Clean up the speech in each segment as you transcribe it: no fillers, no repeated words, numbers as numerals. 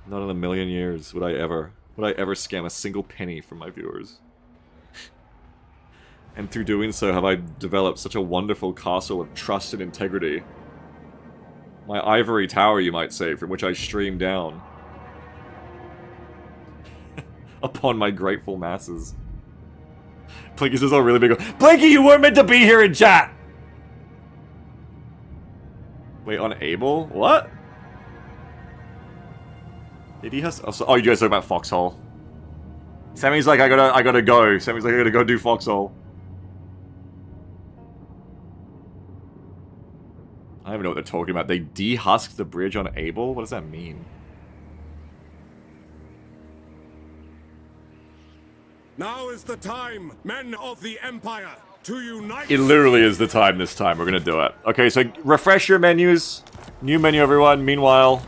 Not in a million years would I ever scam a single penny from my viewers. And through doing so have I developed such a wonderful castle of trust and integrity. My ivory tower, you might say, from which I stream down. Upon my grateful masses. Plinky says, "Oh, really big." Plinky, you weren't meant to be here in chat! Wait, unable? What? Did he has? Oh, you guys talking about Foxhole? Sammy's like, I gotta go. Sammy's like, I gotta go do Foxhole. I don't even know what they're talking about. They dehusked the bridge on Able? What does that mean? Now is the time, men of the Empire, to unite. It literally is the time this time. We're gonna do it. Okay, so refresh your menus. New menu, everyone. Meanwhile,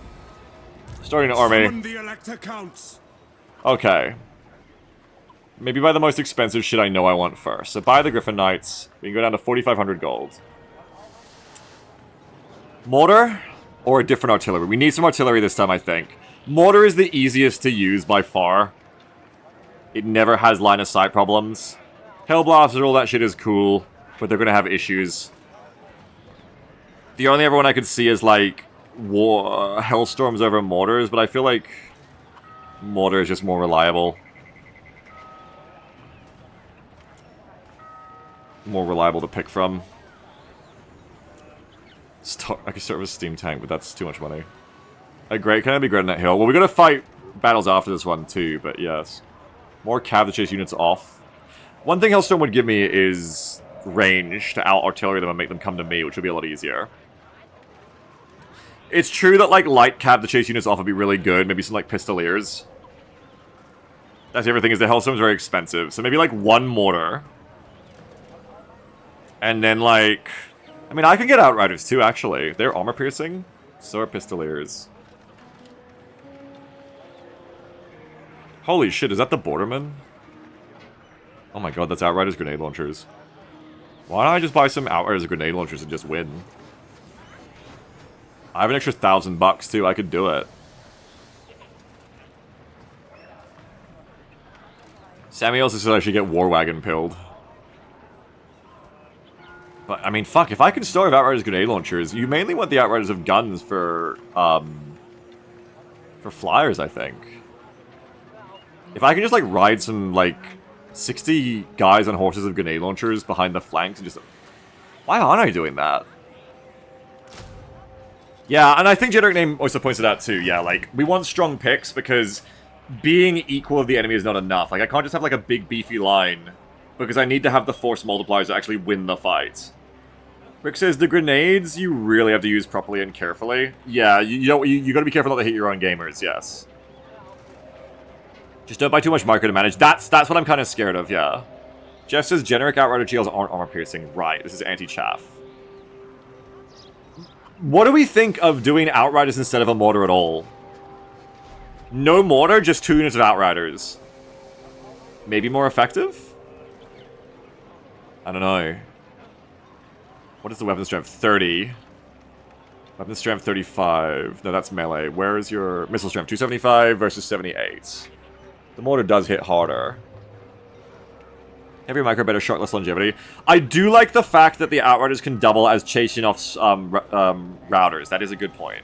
starting an army. Summon the Elector Counts. Okay. Maybe buy the most expensive shit I know I want first. So buy the Griffin Knights. We can go down to 4,500 gold. Mortar or a different artillery? We need some artillery this time, I think. Mortar is the easiest to use by far. It never has line of sight problems. Hellblasters and all that shit is cool, but they're gonna have issues. The only other one I could see is like Hellstorms over Mortars, but I feel like Mortar is just more reliable. More reliable to pick from. I could start with a steam tank, but that's too much money. Great, can I be great on that hill? Well, we're gonna fight battles after this one too, but yes. More cav to chase units off. One thing Hellstorm would give me is range to out-artillery them and make them come to me, which would be a lot easier. It's true that, like, light cav to chase units off would be really good. Maybe some, like, Pistoliers. That's the other thing, is the Hellstorm's very expensive. So maybe, like, one mortar. And then, like... I mean, I can get Outriders, too, actually. They're armor-piercing. So are Pistoliers. Holy shit, is that the Borderman? Oh my god, that's Outriders grenade launchers. Why don't I just buy some Outriders grenade launchers and just win? I have an extra $1,000 too, I could do it. Sammy also said I should get War Wagon pilled. But, I mean, fuck, if I can store Outriders grenade launchers, you mainly want the Outriders of guns for flyers, I think. If I can just, like, ride some, like, 60 guys on horses of grenade launchers behind the flanks and just... Why aren't I doing that? Yeah, and I think Generic Name also points it out too, yeah, like, we want strong picks because being equal of the enemy is not enough. Like, I can't just have, like, a big beefy line because I need to have the force multipliers to actually win the fight. Rick says, the grenades you really have to use properly and carefully. Yeah, you gotta be careful not to hit your own gamers, yes. Just don't buy too much marker to manage. That's what I'm kind of scared of, yeah. Jeff says generic Outrider GLs aren't armor-piercing. Right, this is anti-chaff. What do we think of doing Outriders instead of a mortar at all? No mortar, just 2 units of Outriders. Maybe more effective? I don't know. What is the weapon strength? 30. Weapon strength 35. No, that's melee. Where is your missile strength? 275 versus 78. The mortar does hit harder. Heavy micro, better shot, less longevity. I do like the fact that the Outriders can double as chasing off routers. That is a good point.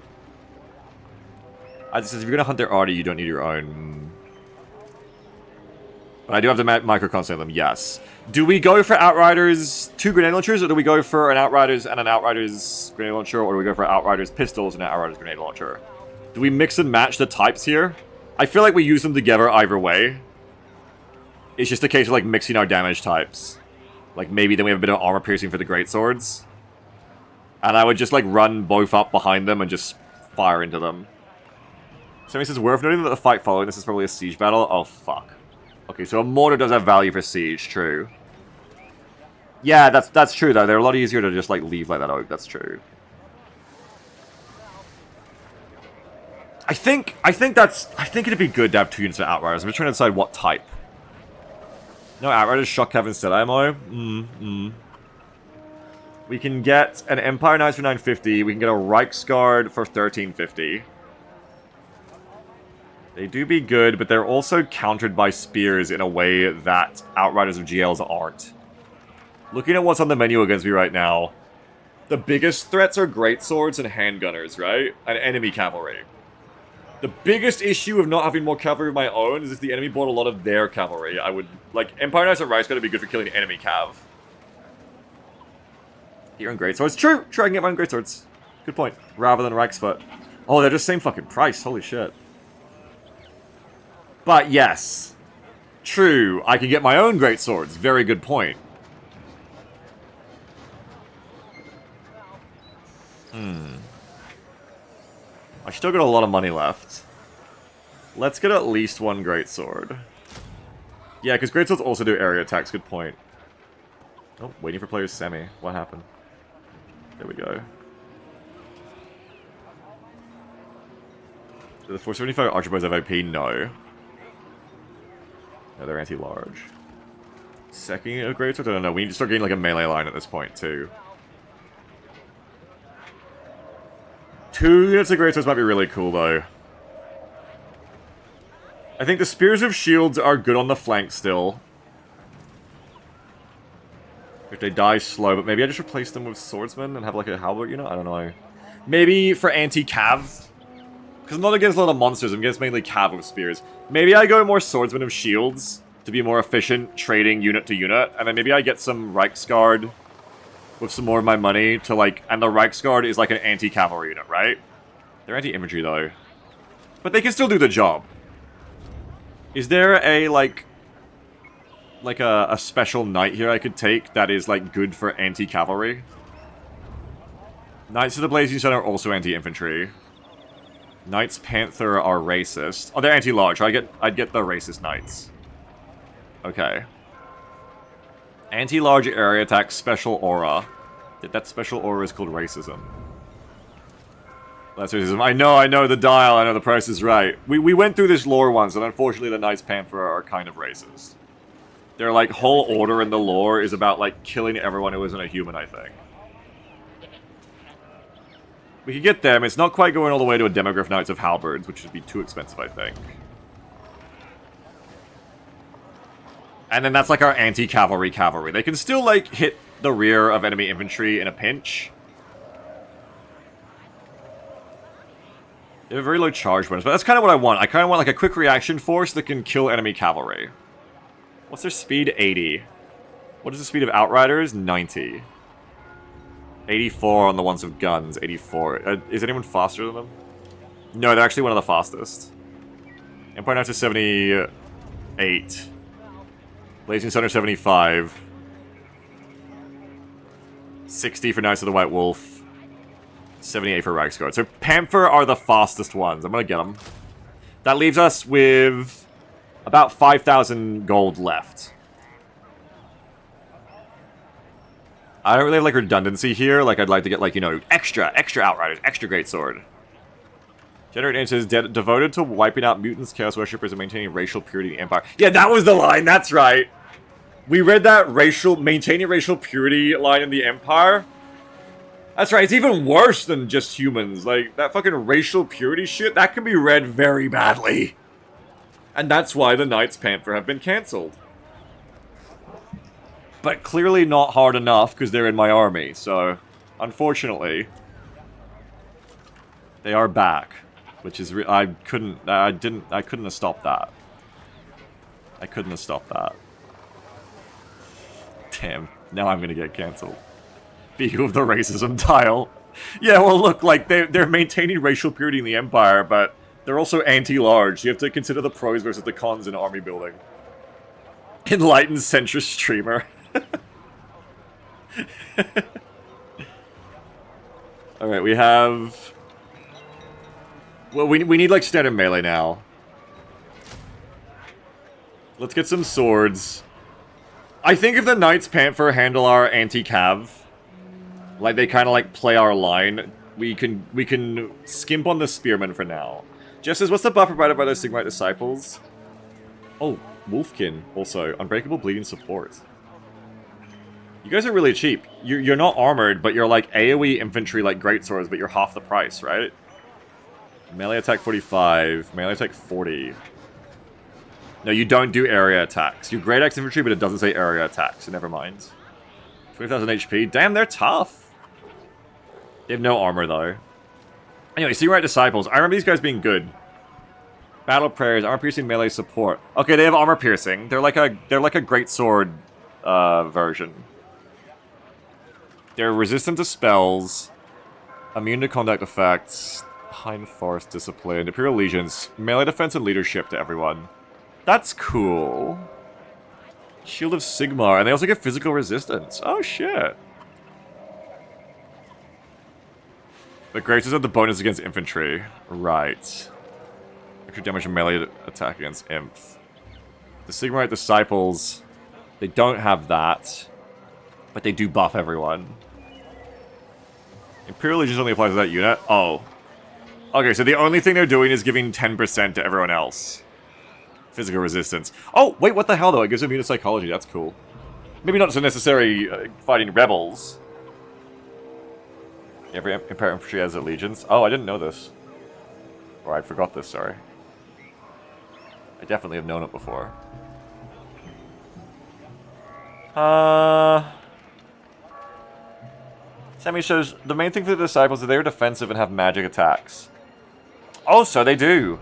As it says, if you're going to hunt their arty, you don't need your own. But I do have the micro constant on them, yes. Do we go for Outriders 2 grenade launchers, or do we go for an Outriders and an Outriders grenade launcher, or do we go for Outriders pistols and an Outriders grenade launcher? Do we mix and match the types here? I feel like we use them together either way. It's just a case of, like, mixing our damage types. Like, maybe then we have a bit of armor piercing for the greatswords. And I would just, like, run both up behind them and just fire into them. Somebody says, worth noting that the fight following this is probably a siege battle. Oh, fuck. Okay, so a mortar does have value for siege, true. Yeah, that's true, though. They're a lot easier to just, like, leave like that. Oh, that's true. I think it'd be good to have 2 units of Outriders. I'm just trying to decide what type. No Outriders, shock cav instead ammo. We can get an Empire Knights for 950. We can get a Reichsguard for 1350. They do be good, but they're also countered by spears in a way that Outriders of GLs aren't. Looking at what's on the menu against me right now, the biggest threats are greatswords and handgunners, right? And enemy cavalry. The biggest issue of not having more cavalry of my own is if the enemy bought a lot of their cavalry. I would... Like, Empire Knights at Rice gotta be good for killing enemy cav. Here on greatswords. True! True, I can get my own greatswords. Good point. Rather than Reichsfoot. Oh, they're just same fucking price. Holy shit. But yes. True, I can get my own greatswords. Very good point. I still got a lot of money left. Let's get at least one greatsword. Yeah, because greatswords also do area attacks. Good point. Oh, waiting for players semi. What happened? There we go. Do the 475 Archerbows have AP? No. No, they're anti-large. Second a greatsword? I don't know. We need to start getting like a melee line at this point too. 2 units of greatswords might be really cool though. I think the Spears of Shields are good on the flank still. If they die slow, but maybe I just replace them with Swordsmen and have like a Halberd unit? I don't know. Maybe for anti-cav. Because I'm not against a lot of monsters, I'm against mainly cav with spears. Maybe I go more Swordsmen of Shields to be more efficient trading unit to unit. And then maybe I get some Reichsguard with some more of my money to like... And the Reichsguard is like an anti-cavalry unit, right? They're anti-infantry though. But they can still do the job. Is there a like a special knight here I could take that is like good for anti-cavalry? Knights of the Blazing Sun are also anti-infantry. Knights Panther are racist. Oh, they're anti-large. I'd get the racist knights. Okay. Anti-large area attack special aura. That special aura is called racism. That's racism. I know the dial. I know the price is right. We went through this lore once, and unfortunately the Knights Panther are kind of racist. Their like whole order in the lore is about like killing everyone who isn't a human, I think. We could get them. It's not quite going all the way to a Demogryph Knights of Halberds, which would be too expensive, I think. And then that's like our anti-cavalry cavalry. They can still like hit the rear of enemy infantry in a pinch. They have a very low charge bonus, but that's kind of what I want. I kind of want like a quick reaction force that can kill enemy cavalry. What's their speed? 80. What is the speed of Outriders? 90. 84 on the ones with guns. 84. Is anyone faster than them? No, they're actually one of the fastest. Empire Knights are 78. Blazing Sun are 75. 60 for Knights of the White Wolf. 78 for Reichsguard. So Panther are the fastest ones. I'm gonna get them. That leaves us with about 5,000 gold left. I don't really have, like, redundancy here. Like, I'd like to get, like, you know, extra Outriders, extra Greatsword. Generate Name says, devoted to wiping out mutants, chaos worshippers, and maintaining racial purity in the Empire. Yeah, that was the line, that's right. We read that maintaining racial purity line in the Empire. That's right, it's even worse than just humans. Like, that fucking racial purity shit, that can be read very badly. And that's why the Knights Panther have been cancelled. But clearly not hard enough, because they're in my army, so... Unfortunately... They are back. Which is... I couldn't have stopped that. I couldn't have stopped that. Damn. Now I'm gonna get cancelled. View of the racism tile. Yeah, well look, like, they're maintaining racial purity in the Empire, but... They're also anti-large. You have to consider the pros versus the cons in army building. Enlightened centrist streamer. Alright, we have... Well, we need, like, standard melee now. Let's get some swords. I think if the Knights Panther handle our anti-cav, like, they kind of, like, play our line, we can skimp on the Spearmen for now. Jeff says, what's the buff provided by those Sigmarite Disciples? Oh, Wolfkin, also. Unbreakable Bleeding Support. You guys are really cheap. You're not armored, but you're like AoE infantry like greatswords, but you're half the price, right? Melee attack 45. Melee attack 40. No, you don't do area attacks. You Great Axe infantry, but it doesn't say area attacks, so never mind. 20,000 HP. Damn, they're tough. They have no armor, though. Anyway, Seagrite Disciples. I remember these guys being good. Battle Prayers, armor piercing melee support. Okay, they have armor piercing. They're like a great sword version. They're resistant to spells, immune to contact effects, Hind Force, Discipline, Imperial Legions, melee defense and leadership to everyone. That's cool. Shield of Sigmar, and they also get physical resistance. Oh shit. The Graces have the bonus against infantry. Right. Extra damage and melee attack against imp. The Sigmarite Disciples, they don't have that, but they do buff everyone. Imperial Legions only applies to that unit? Oh. Okay, so the only thing they're doing is giving 10% to everyone else. Physical resistance. Oh, wait, what the hell, though? It gives immune to psychology. That's cool. Maybe not so necessary fighting rebels. Every Imperial Infantry has allegiance. Oh, I didn't know this. Or I forgot this, sorry. I definitely have known it before. Sammy shows the main thing for the Disciples is they're defensive and have magic attacks. Oh, so they do.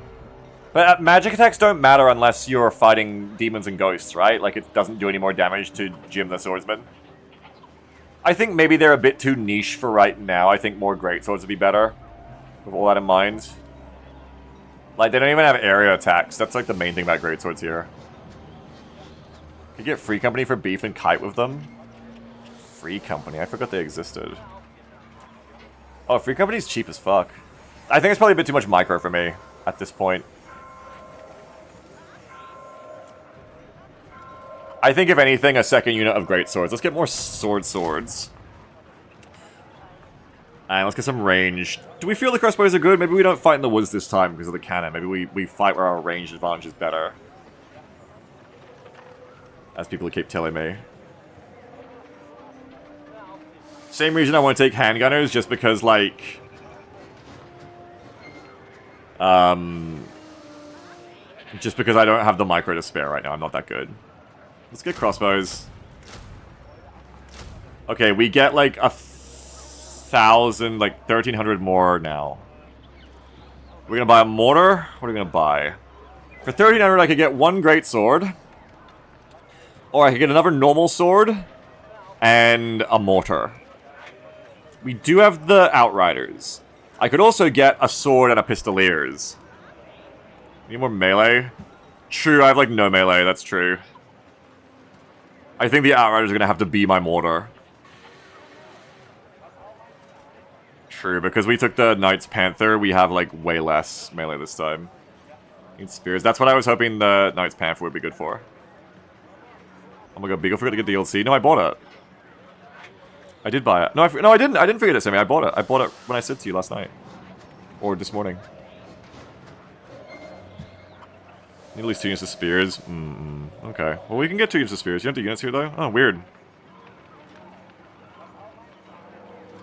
But magic attacks don't matter unless you're fighting demons and ghosts, right? Like, it doesn't do any more damage to Jim the Swordsman. I think maybe they're a bit too niche for right now. I think more greatswords would be better. With all that in mind. Like, they don't even have area attacks. That's, like, the main thing about greatswords here. You get Free Company for beef and kite with them? Free Company? I forgot they existed. Oh, Free Company's cheap as fuck. I think it's probably a bit too much micro for me at this point. I think, if anything, a second unit of greatswords. Let's get more swords. And let's get some range. Do we feel the crossbows are good? Maybe we don't fight in the woods this time because of the cannon. Maybe we fight where our range advantage is better. As people keep telling me. Same reason I want to take handgunners, just because, like... just because I don't have the micro to spare right now. I'm not that good. Let's get crossbows. Okay, we get like 1,000, like 1,300 more now. We're gonna buy a mortar. What are we gonna buy? For 1,300, I could get one great sword, or I could get another normal sword and a mortar. We do have the Outriders. I could also get a sword and a Pistoliers. Need more melee? True, I have like no melee. That's true. I think the Outriders are going to have to be my mortar. True, because we took the Knights Panther, we have like way less melee this time. Need spears. That's what I was hoping the Knights Panther would be good for. Oh my god, Beagle forgot to get the DLC. No, I bought it. I did buy it. No, I didn't. I didn't forget it, Sammy. I bought it. I bought it when I said to you last night. Or this morning. Need at least 2 units of spears. Okay. Well, we can get 2 units of spears. You have 2 units here, though? Oh, weird.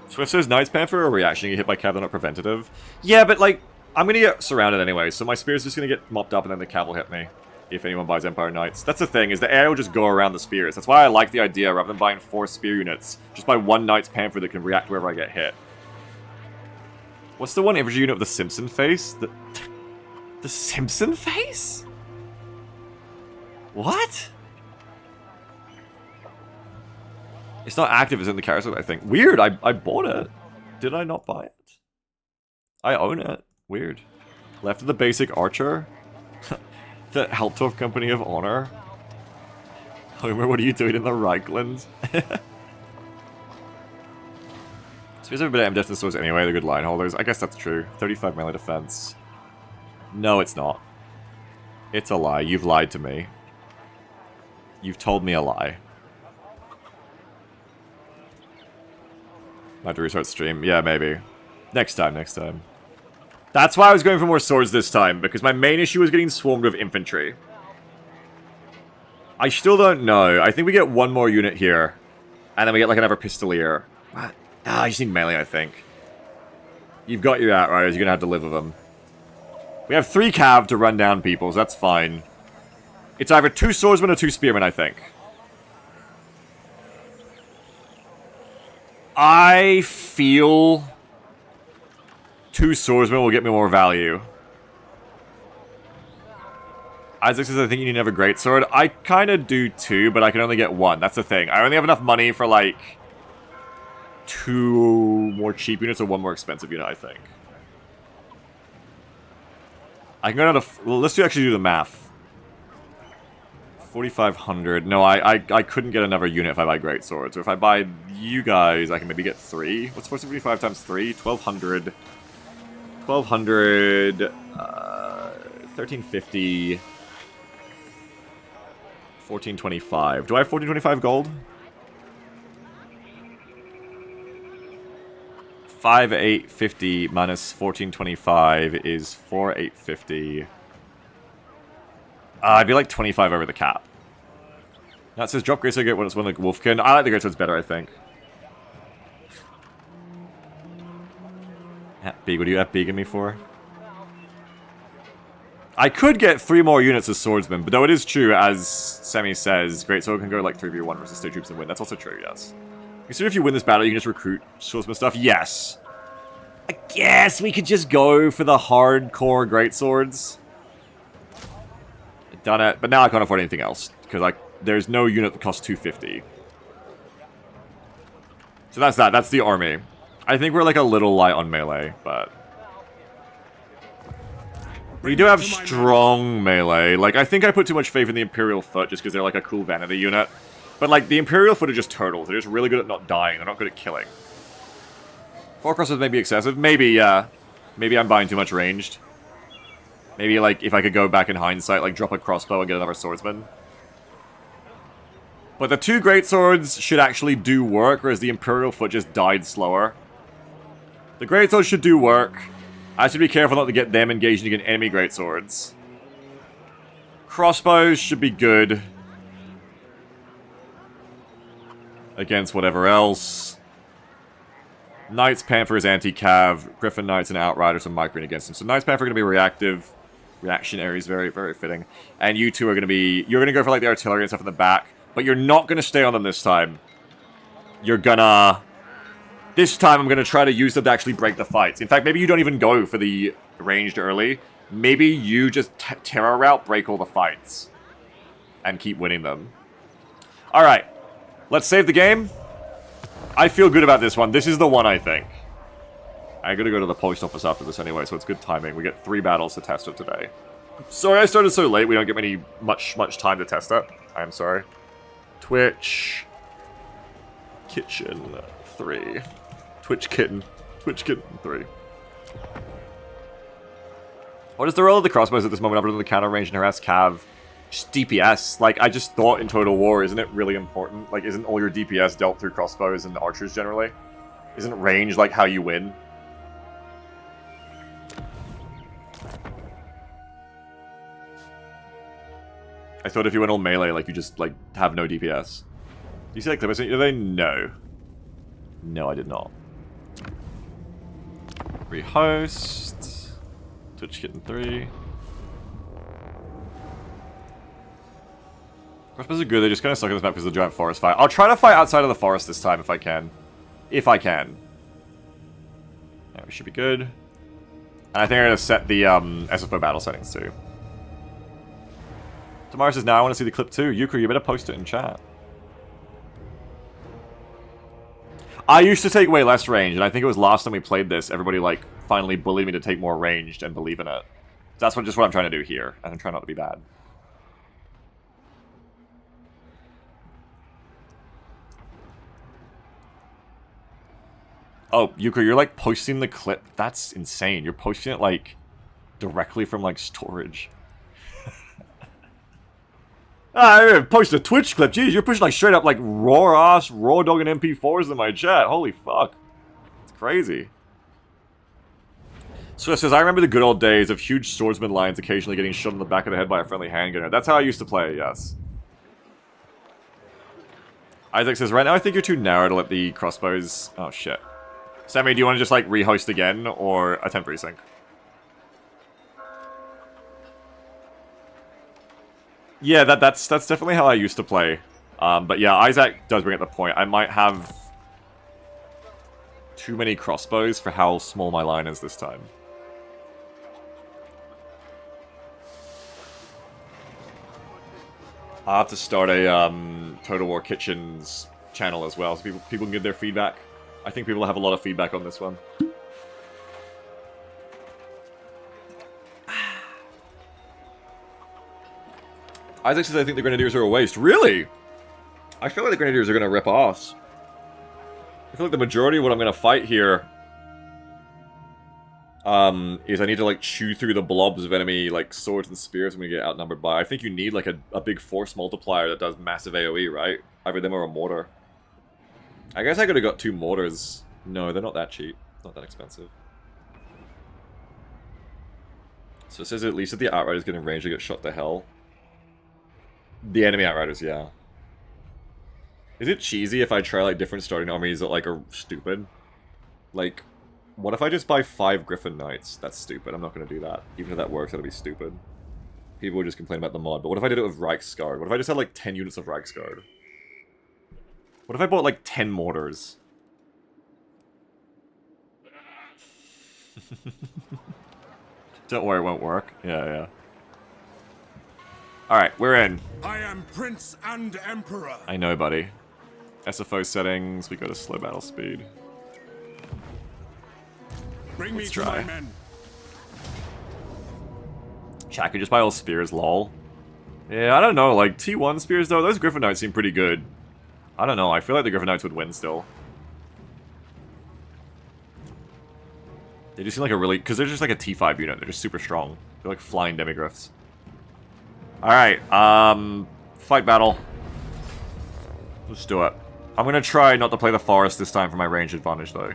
Swift says Knights Panther or reaction. You get hit by cav, not preventative. Yeah, but, like, I'm going to get surrounded anyway, so my spear's just going to get mopped up and then the cav will hit me. If anyone buys Empire Knights. That's the thing, is the air will just go around the spears. That's why I like the idea, rather than buying 4 spear units, just buy 1 Knights Panther that can react wherever I get hit. What's the one infantry unit of the Simpson face? The Simpson face? What? It's not active, it's in the carousel, I think. Weird, I bought it. Did I not buy it? I own it. Weird. Left of the basic archer? The Heltorf Company of Honor? Homer, what are you doing in the Reichland? Spears have a bit of ambidextrous swords anyway, they're good line holders. I guess that's true. 35 melee defense. No, it's not. It's a lie. You've lied to me. You've told me a lie. I have to restart stream. Yeah, maybe. Next time. That's why I was going for more swords this time, because my main issue was getting swarmed with infantry. I still don't know. I think we get 1 more unit here, and then we get like another Pistolier. What? Ah, you just need melee, I think. You've got your Outriders, you're gonna have to live with them. We have 3 cav to run down people, so that's fine. It's either 2 swordsmen or 2 spearmen, I think. I feel 2 swordsmen will get me more value. Isaac says, I think you need another greatsword. I kind of do too, but I can only get 1. That's the thing. I only have enough money for, like, 2 more cheap units or 1 more expensive unit, I think. I can go down to... Well, let's actually do the math. 4,500. No, I couldn't get another unit if I buy greatswords. So if I buy you guys, I can maybe get 3. What's 475 times 3? 1,200. 1,200. 1,350. 1425. Do I have 1425 gold? 5,850 minus 1425 is 4,850. I'd be like 25 over the cap. Now it says drop greatsword, get when it's one like Wolfkin. I like the greatswords better, I think. Big, what do you have big in me for? I could get 3 more units as swordsmen, but though it is true, as Semi says, greatsword can go like 3v1 versus state troops and win. That's also true, yes. Consider if you win this battle, you can just recruit swordsman stuff. Yes. I guess we could just go for the hardcore greatswords. Done it, but now I can't afford anything else because there's no unit that costs 250. So that's that. That's the army. I think we're like a little light on melee, but we do have strong melee. Like, I think I put too much faith in the Imperial Foot just because they're like a cool vanity unit. But like the Imperial Foot are just turtles. They're just really good at not dying. They're not good at killing. 4 crossbows may be excessive. Maybe, yeah. Maybe I'm buying too much ranged. Maybe, like, if I could go back in hindsight, like, drop a crossbow and get another swordsman. But the 2 greatswords should actually do work, whereas the Imperial Foot just died slower. The greatswords should do work. I should be careful not to get them engaged against enemy greatswords. Crossbows should be good. Against whatever else. Knights, Panthers, Anti-Cav, Griffin Knights, and Outriders and Micrine against them. So Knights, Panther are going to be reactive. Reactionaries, very, very fitting. And you two are going to be... You're going to go for, like, the artillery and stuff in the back. But you're not going to stay on them this time. You're gonna... This time, I'm going to try to use them to actually break the fights. In fact, maybe you don't even go for the ranged early. Maybe you just terror route, break all the fights. And keep winning them. Alright. Let's save the game. I feel good about this one. This is the one, I think. I'm going to go to the post office after this anyway, so it's good timing. We get 3 battles to test it today. Sorry I started so late. We don't get much time to test it. I'm sorry. Twitch. Kitchen 3. Twitch Kitten 3. What is the role of the crossbows at this moment other than the counter range and harass cav? Just DPS. Like, I just thought in Total War, isn't it really important? Like, isn't all your DPS dealt through crossbows and archers generally? Isn't range like how you win? I thought if you went all melee, like, you just, like, have no DPS. Do you see that clip I sent you today? No. No, I did not. Rehost. Twitch Kitten 3. Crossbows are good, they just kind of suck in this map because of the giant forest fight. I'll try to fight outside of the forest this time if I can. If I can. Yeah, we should be good. And I think I'm going to set the SFO battle settings too. Tamara says, now I want to see the clip too. Yuko, you better post it in chat. I used to take way less range, and I think it was last time we played this, everybody, like, finally bullied me to take more ranged and believe in it. That's just what I'm trying to do here, and I'm trying not to be bad. Oh, Yuko, you're, like, posting the clip. That's insane. You're posting it, like, directly from, like, storage. I post a Twitch clip. Jeez, you're pushing like straight up like raw dog and MP4s in my chat. Holy fuck. It's crazy. So it says, I remember the good old days of huge swordsman lines occasionally getting shot in the back of the head by a friendly handgunner. That's how I used to play, yes. Isaac says, right now I think you're too narrow to let the crossbows... Oh shit. Sammy, do you want to just like rehost again or attempt resync? Yeah, that's definitely how I used to play. But yeah, Isaac does bring up the point. I might have too many crossbows for how small my line is this time. I'll have to start a Total War Kitchens channel as well, so people can give their feedback. I think people have a lot of feedback on this one. Isaac says I think the Grenadiers are a waste. Really? I feel like the Grenadiers are going to rip ass. I feel like the majority of what I'm going to fight here is I need to, like, chew through the blobs of enemy, like, swords and spears I'm going to get outnumbered by. I think you need, like, a big force multiplier that does massive AoE, right? Either them or a mortar. I guess I could have got 2 mortars. No, they're not that cheap. Not that expensive. So it says at least that the Outriders get in range to get shot to hell. The enemy Outriders, yeah. Is it cheesy if I try, like, different starting armies that, like, are stupid? Like, what if I just buy 5 Griffin Knights? That's stupid. I'm not going to do that. Even if that works, that'll be stupid. People would just complain about the mod. But what if I did it with Reichsguard? What if I just had, like, 10 units of Reichsguard? What if I bought, like, 10 mortars? Don't worry, it won't work. Yeah. Alright, we're in. I am Prince and Emperor. I know, buddy. SFO settings, we go to slow battle speed. Bring me Let's to try. my men. Chat, could just buy all spears, lol. Yeah, I don't know, like, T1 spears, though, those Griffin Knights seem pretty good. I don't know, I feel like the Griffin Knights would win still. They just seem like a really... Because they're just like a T5 unit, they're just super strong. They're like flying demigriffs. Alright, fight battle. Let's do it. I'm gonna try not to play the forest this time for my range advantage, though.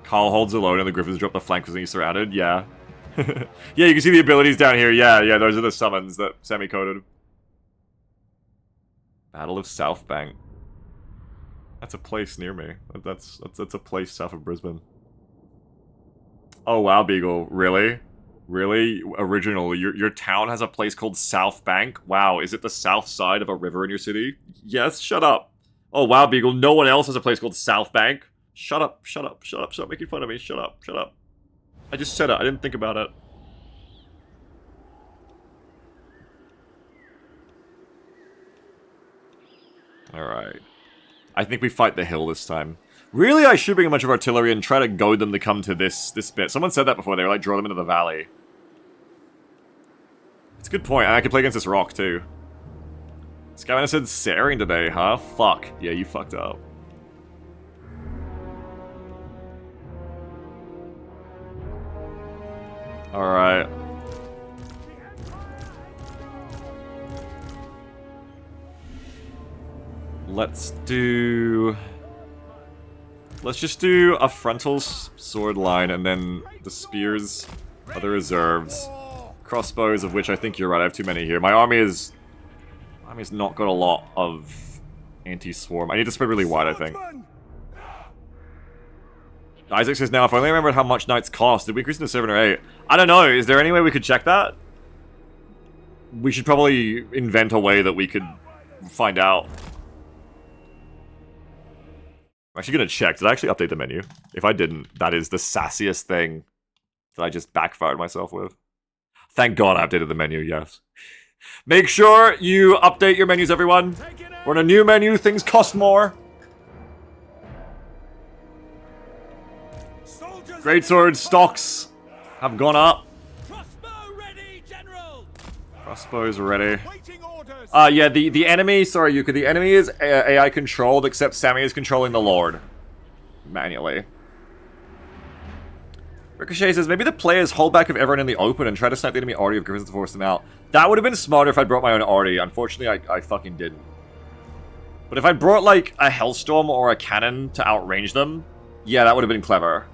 Carl holds alone and the Griffins drop the flank because he's surrounded. Yeah. Yeah, you can see the abilities down here. Yeah, those are the summons that Sammy coded. Battle of South Bank. That's a place near me. That's a place south of Brisbane. Oh wow, Beagle. Really? Really? Original. Your town has a place called South Bank? Wow, is it the south side of a river in your city? Yes, shut up. Oh wow, Beagle, no one else has a place called South Bank? Shut up, shut up, shut up, stop making fun of me, shut up, shut up. I just said it, I didn't think about it. Alright. I think we fight the hill this time. Really, I should bring a bunch of artillery and try to goad them to come to this bit. Someone said that before, they were like, draw them into the valley. It's a good point, and I could play against this rock, too. Skylander said sairing today, huh? Fuck. Yeah, you fucked up. Alright. Let's just do a frontal sword line, and then the spears are the reserves. Crossbows, of which I think you're right, I have too many here. My army's not got a lot of anti-swarm. I need to spread really wide, I think. Isaac says, now, if I only remembered how much knights cost, did we increase them to 7 or 8? I don't know, is there any way we could check that? We should probably invent a way that we could find out. I'm actually gonna check. Did I actually update the menu? If I didn't, that is the sassiest thing that I just backfired myself with. Thank God I updated the menu, yes. Make sure you update your menus, everyone. We're in a new menu, things cost more. Greatsword stocks have gone up. Crossbow ready, General. Crossbows ready. Yeah, the enemy, sorry Yuka, the enemy is AI controlled, except Sammy is controlling the Lord. Manually. Ricochet says, maybe the players hold back of everyone in the open and try to snipe the enemy arty of Griffins to force them out. That would have been smarter if I brought my own arty. Unfortunately, I fucking didn't. But if I brought, like, a Hellstorm or a cannon to outrange them, yeah, that would have been clever.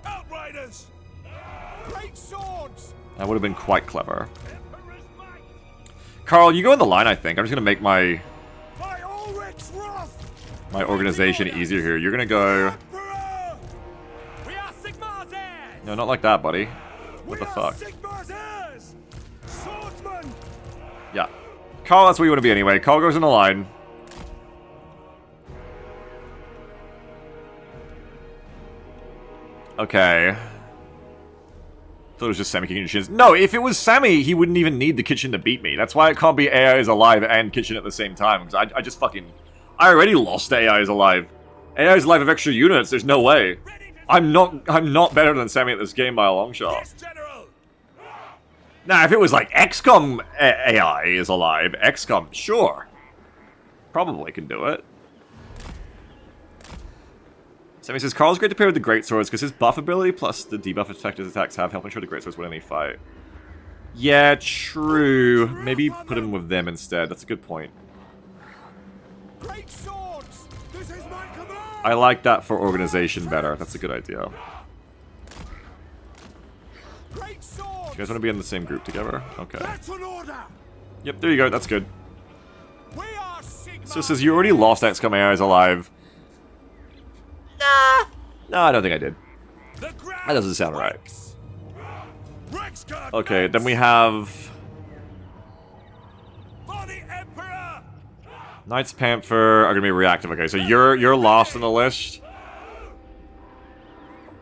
Outriders! Great swords! That would have been quite clever. Carl, you go in the line, I think. I'm just gonna make my organization easier here. You're gonna go... No, not like that, buddy. What the fuck? Yeah. Carl, that's where you want to be anyway. Carl goes in the line. Okay. Thought it was just Sammy kicking shins. No, if it was Sammy, he wouldn't even need the kitchen to beat me. That's why it can't be AI is alive and kitchen at the same time. Because I just fucking... I already lost AI is alive. AI is alive with extra units. There's no way. I'm not better than Sammy at this game by a long shot. Yes, General. Now, if it was like XCOM AI is alive, XCOM, sure. Probably can do it. Sammy says, Carl's great to pair with the Great Swords because his buff ability plus the debuff effect his attacks have help ensure the Great Swords win any fight. Yeah, true. Maybe put him with them instead. That's a good point. Great swords. This is my command. I like that for organization better. That's a good idea. Great swords. You guys want to be in the same group together? Okay. That's an order. Yep, there you go. That's good. We are Sigma. So it says you already lost XCOM AI is alive. Nah. No, I don't think I did. The ground That doesn't sound right. quakes. Rexguard Okay, knights. then we have... For the Emperor. Knights Panther are going to be reactive. Okay, so you're lost on the list.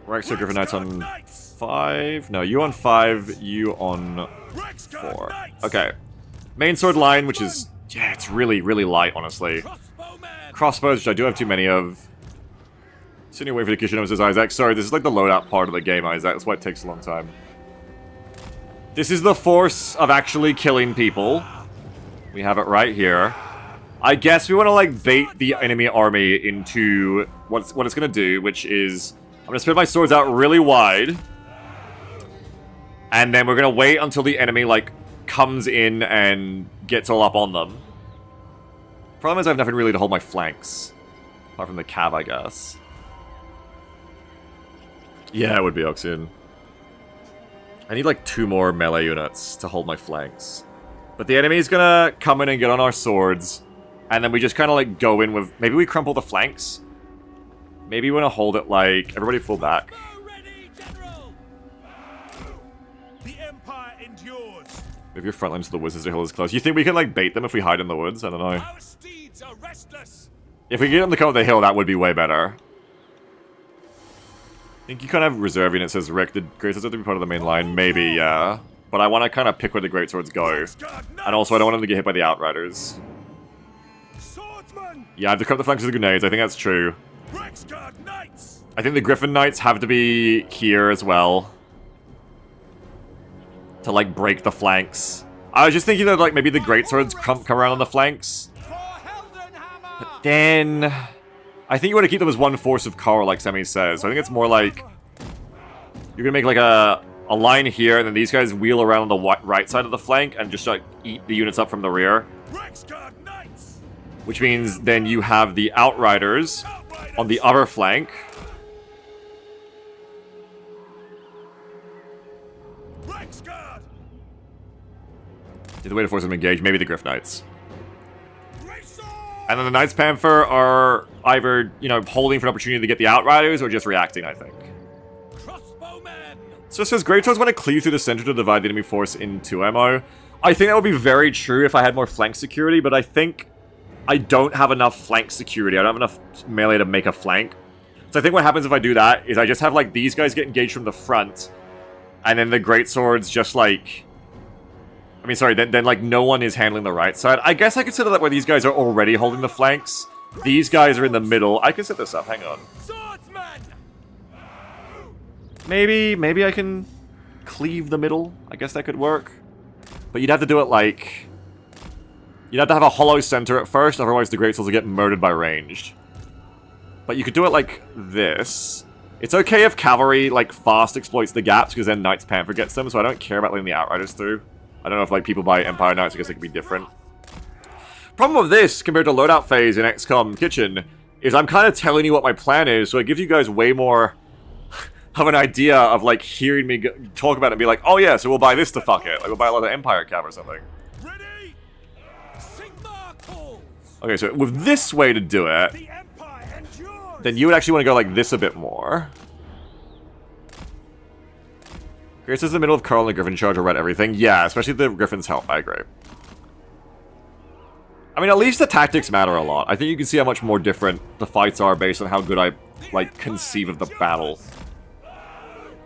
Rex Griffin Knights on 5. No, you on 5, you on Rexguard 4. knights. Okay. Main sword line, which is... Yeah, it's really, really light, honestly. Crossbowmen! Crossbows, which I do have too many of. Sitting away for the kitchen, says Isaac. Sorry, this is like the loadout part of the game, Isaac. That's why it takes a long time. This is the force of actually killing people. We have it right here. I guess we want to like bait the enemy army into what it's going to do, which is I'm going to spread my swords out really wide. And then we're going to wait until the enemy like comes in and gets all up on them. Problem is I have nothing really to hold my flanks. Apart from the cav, I guess. Yeah, it would be Oxian. I need like 2 more melee units to hold my flanks. But the enemy's gonna come in and get on our swords. And then we just kind of like go in with... Maybe we crumple the flanks? Maybe we want to hold it like... Everybody full back. Bow ready, General! The Empire endures. Maybe your front line to the woods as the hill is close. You think we can like bait them if we hide in the woods? I don't know. Our steeds are restless. If we get them to come up the hill, that would be way better. I think you kind of reserve unit says Rick, the Great Swords have to be part of the main line. Maybe, yeah. But I want to kind of pick where the Great Swords go. Rexguard And also, I don't want them to get hit by the Outriders. Swordsman. Yeah, I have to cut the flanks with the grenades. I think that's true. Rexguard knights. I think the Griffin Knights have to be here as well. To, like, break the flanks. I was just thinking that, like, maybe the Great Swords come around on the flanks. For Heldenhammer! But then... I think you want to keep them as one force of Carl, like Semi says. So I think it's more like... You're going to make, like, a line here, and then these guys wheel around on the right side of the flank and just, like, eat the units up from the rear. Rexguard knights. Which means then you have the Outriders on the other flank. Rexguard. The way to force them to engage, maybe the Griff Knights. Great sword. And then the Knights Panther are either, you know, holding for an opportunity to get the Outriders or just reacting, I think. Crossbowmen! So it says Great Swords want to cleave through the center to divide the enemy force into ammo. I think that would be very true if I had more flank security, but I think I don't have enough flank security. I don't have enough melee to make a flank. So I think what happens if I do that is I just have, like, these guys get engaged from the front, and then the Great Swords just, like... I mean, sorry, then like, no one is handling the right side. I guess I consider that where these guys are already holding the flanks. These guys are in the middle. I can set this up, hang on. Swordsman! Maybe I can cleave the middle. I guess that could work. But you'd have to do it like... You'd have to have a hollow center at first, otherwise the Great Swords will get murdered by ranged. But you could do it like this. It's okay if cavalry, like, fast exploits the gaps, because then Knights Panther gets them, so I don't care about letting the Outriders through. I don't know if, like, people buy Empire Knights, I guess it could be different. Problem with this, compared to loadout phase in XCOM Kitchen, is I'm kind of telling you what my plan is, so it gives you guys way more of an idea of, like, hearing me talk about it and be like, oh yeah, so we'll buy this to fuck it. Like, we'll buy a lot of Empire Cav or something. Ready. Sigma calls! Okay, so with this way to do it, The Empire endures. then you would actually want to go like this a bit more. Grace is in the middle of Carl and the Griffin charge will red everything. Yeah, especially the Griffin's help. I agree. I mean, at least the tactics matter a lot. I think you can see how much more different the fights are based on how good I, like, conceive of the battle.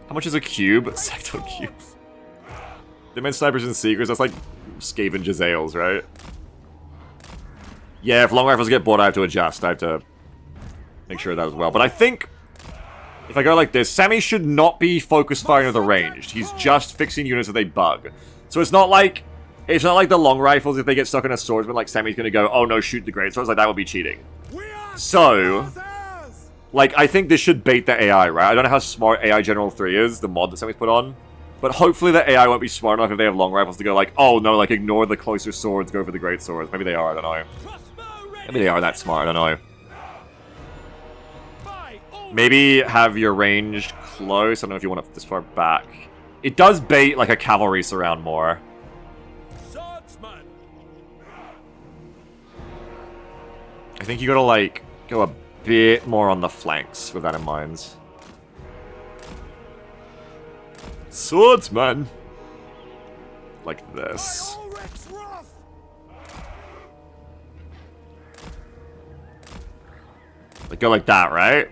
How much is a cube? Secto cube. They meant snipers and seekers. That's like Skaven Jezzails, right? Yeah, if long rifles get bored, I have to adjust. I have to make sure of that as well. But I think if I go like this, Sammy should not be focus firing with the ranged. He's just fixing units that they bug. So it's not like the long rifles if they get stuck in a swordsman, like Sammy's gonna go, oh no, shoot the great swords, like that would be cheating. So, like, I think this should bait the AI, right? I don't know how smart AI General 3 is, the mod that Sammy's put on. But hopefully the AI won't be smart enough if they have long rifles to go like, oh no, like ignore the closer swords, go for the great swords. Maybe they are, I don't know. Maybe they are that smart, I don't know. Maybe have your ranged close. I don't know if you want it this far back. It does bait like a cavalry surround more. I think you gotta like go a bit more on the flanks with that in mind. Swordsman! Like this. Like go like that, right?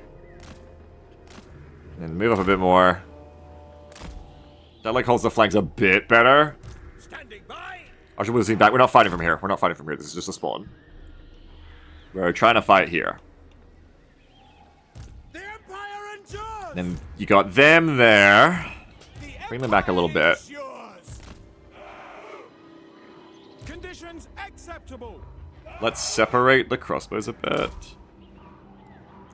And move up a bit more. That like holds the flanks a bit better. Standing by. Actually, we'll see back. We're not fighting from here. We're not fighting from here. This is just a spawn. We're trying to fight here. The Empire endures. Then you got them there. Bring them back a little bit. Conditions acceptable. Let's separate the crossbows a bit.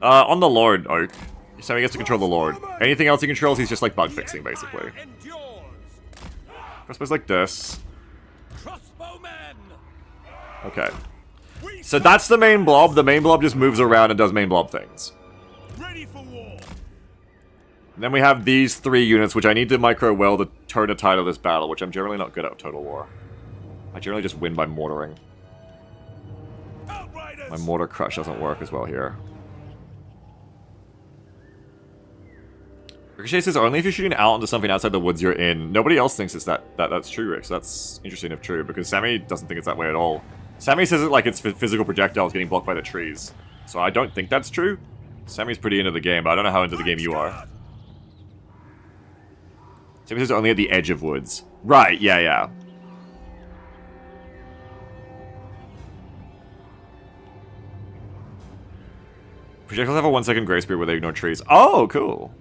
On the Lord, Oak. Sammy gets to control the Lord. Anything else he controls, he's just like bug fixing, basically. Crossbows like this. Okay. So that's the main blob. The main blob just moves around and does main blob things. Ready for war. And then we have these 3 units, which I need to micro well to turn the tide of this battle, which I'm generally not good at Total War. I generally just win by mortaring. My mortar crush doesn't work as well here. Ricochet says only if you're shooting out into something outside the woods you're in. Nobody else thinks it's that's true, Rick. So that's interesting if true, because Sammy doesn't think it's that way at all. Sammy says it like it's physical projectiles getting blocked by the trees. So I don't think that's true. Sammy's pretty into the game, but I don't know how into the game you are. Sammy says only at the edge of woods. Right, yeah. Projectiles have a 1-second grace period where they ignore trees. Oh, cool.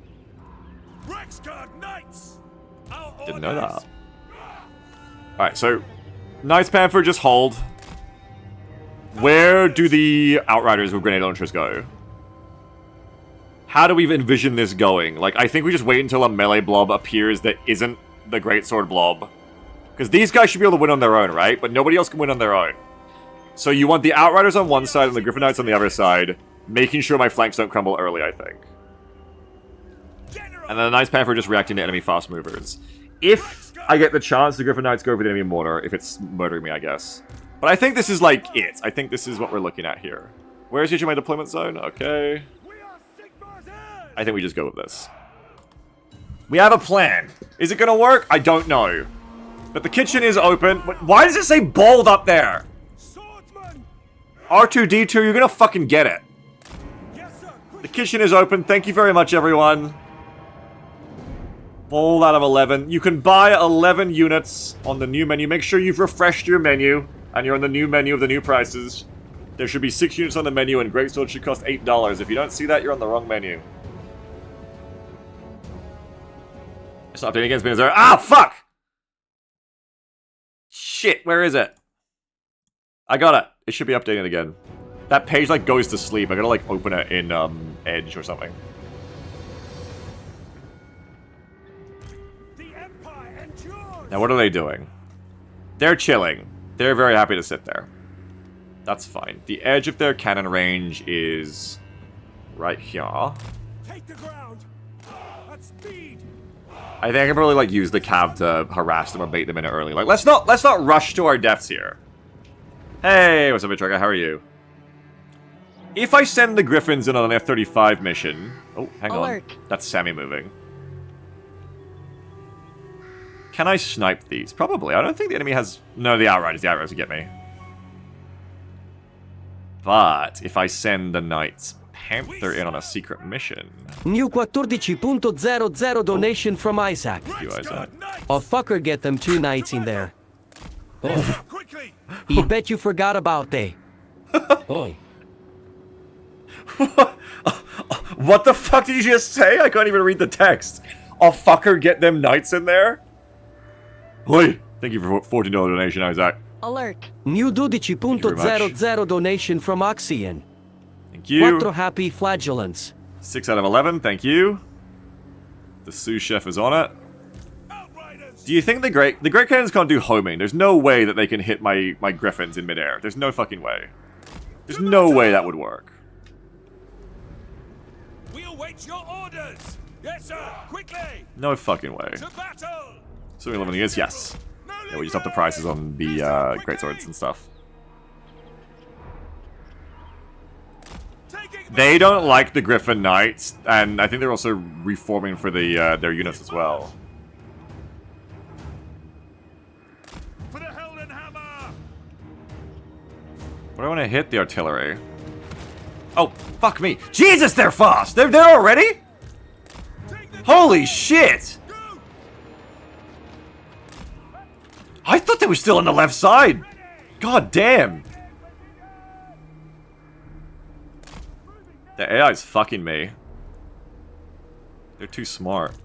Didn't know that. Alright, so Knights Panther, just hold. Where do the Outriders with grenade launchers go? How do we envision this going? Like, I think we just wait until a melee blob appears that isn't the Greatsword blob. Because these guys should be able to win on their own, right? But nobody else can win on their own. So you want the Outriders on one side and the Griffin Knights on the other side, making sure my flanks don't crumble early, I think. And then the Knights Panther just reacting to enemy fast movers. If I get the chance, the Griffin Knights go for the enemy mortar, if it's murdering me, I guess. But I think this is, like, it. I think this is what we're looking at here. Where is each of my deployment zone? Okay. I think we just go with this. We have a plan. Is it gonna work? I don't know. But the kitchen is open. Why does it say bold up there? R2-D2, you're gonna fucking get it. The kitchen is open. Thank you very much, everyone. Bold out of 11. You can buy 11 units on the new menu. Make sure you've refreshed your menu, and you're on the new menu of the new prices. There should be 6 units on the menu, and Greatsword should cost $8. If you don't see that, you're on the wrong menu. It's not updating against me. Ah, fuck! Shit, where is it? I got it. It should be updating again. That page, like, goes to sleep. I gotta, like, open it in, Edge or something. Now, what are they doing? They're chilling. They're very happy to sit there. That's fine. The edge of their cannon range is right here. Take the ground. At speed. I think I can probably like use the cav to harass them or bait them in early. Like, let's not rush to our deaths here. Hey, what's up, Vitraga? How are you? If I send the Griffins in on an F-35 mission... Oh, hang on. That's Sammy moving. Can I snipe these? Probably. I don't think the enemy has... No, the Outriders. The Outriders will get me. But if I send the Knights Panther in on a secret mission... New 14.00 donation from Isaac. You, Isaac. Oh, fucker, get them 2 knights in there. Oh, Quickly! he bet you forgot about they. Oh. What the fuck did you just say? I can't even read the text. Oh, fucker, get them Knights in there? Oi! Thank you for $14 donation, Isaac. Alert. New very much. 12.00 donation from Oxian. Thank you. 4 happy flagellants. 6 out of 11, thank you. The sous chef is on it. Outriders! Do you think the Great Cannons can't do homing? There's no way that they can hit my Griffins in midair. There's no fucking way. There's no way that would work. We await your orders. Yes, sir. Quickly. No fucking way. To battle. So 11 is yes. Yeah, we just up the prices on the greatswords and stuff. They don't like the Griffin Knights, and I think they're also reforming for the their units as well. For the Helden Hammer! What do I want to hit? The artillery. Oh, fuck me. Jesus, they're fast! They're there already? Holy shit! I thought they were still on the left side! God damn! The AI's fucking me. They're too smart.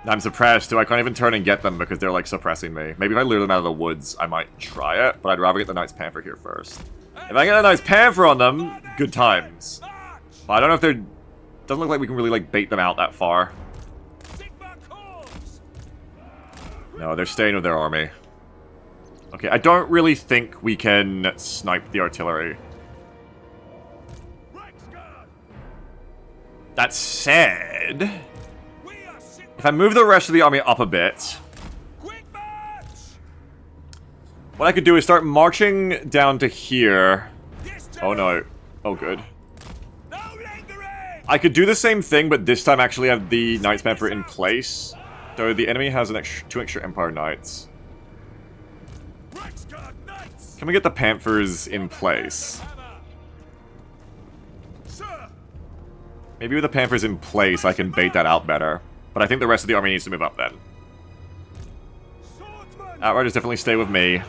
I'm suppressed too. I can't even turn and get them because they're like suppressing me. Maybe if I lure them out of the woods, I might try it, but I'd rather get the Knights Panther here first. If I get the Knights Panther on them, good times. But I don't know if they're... Doesn't look like we can really like bait them out that far. No, they're staying with their army. Okay, I don't really think we can snipe the artillery. That said, if I move the rest of the army up a bit, what I could do is start marching down to here. Oh no. Oh good. I could do the same thing, but this time actually have the Knights Panther in place. So the enemy has an extra, 2 extra Empire Knights. Can we get the Panthers in place? Maybe with the Panthers in place, I can bait that out better. But I think the rest of the army needs to move up then. Outriders definitely stay with me.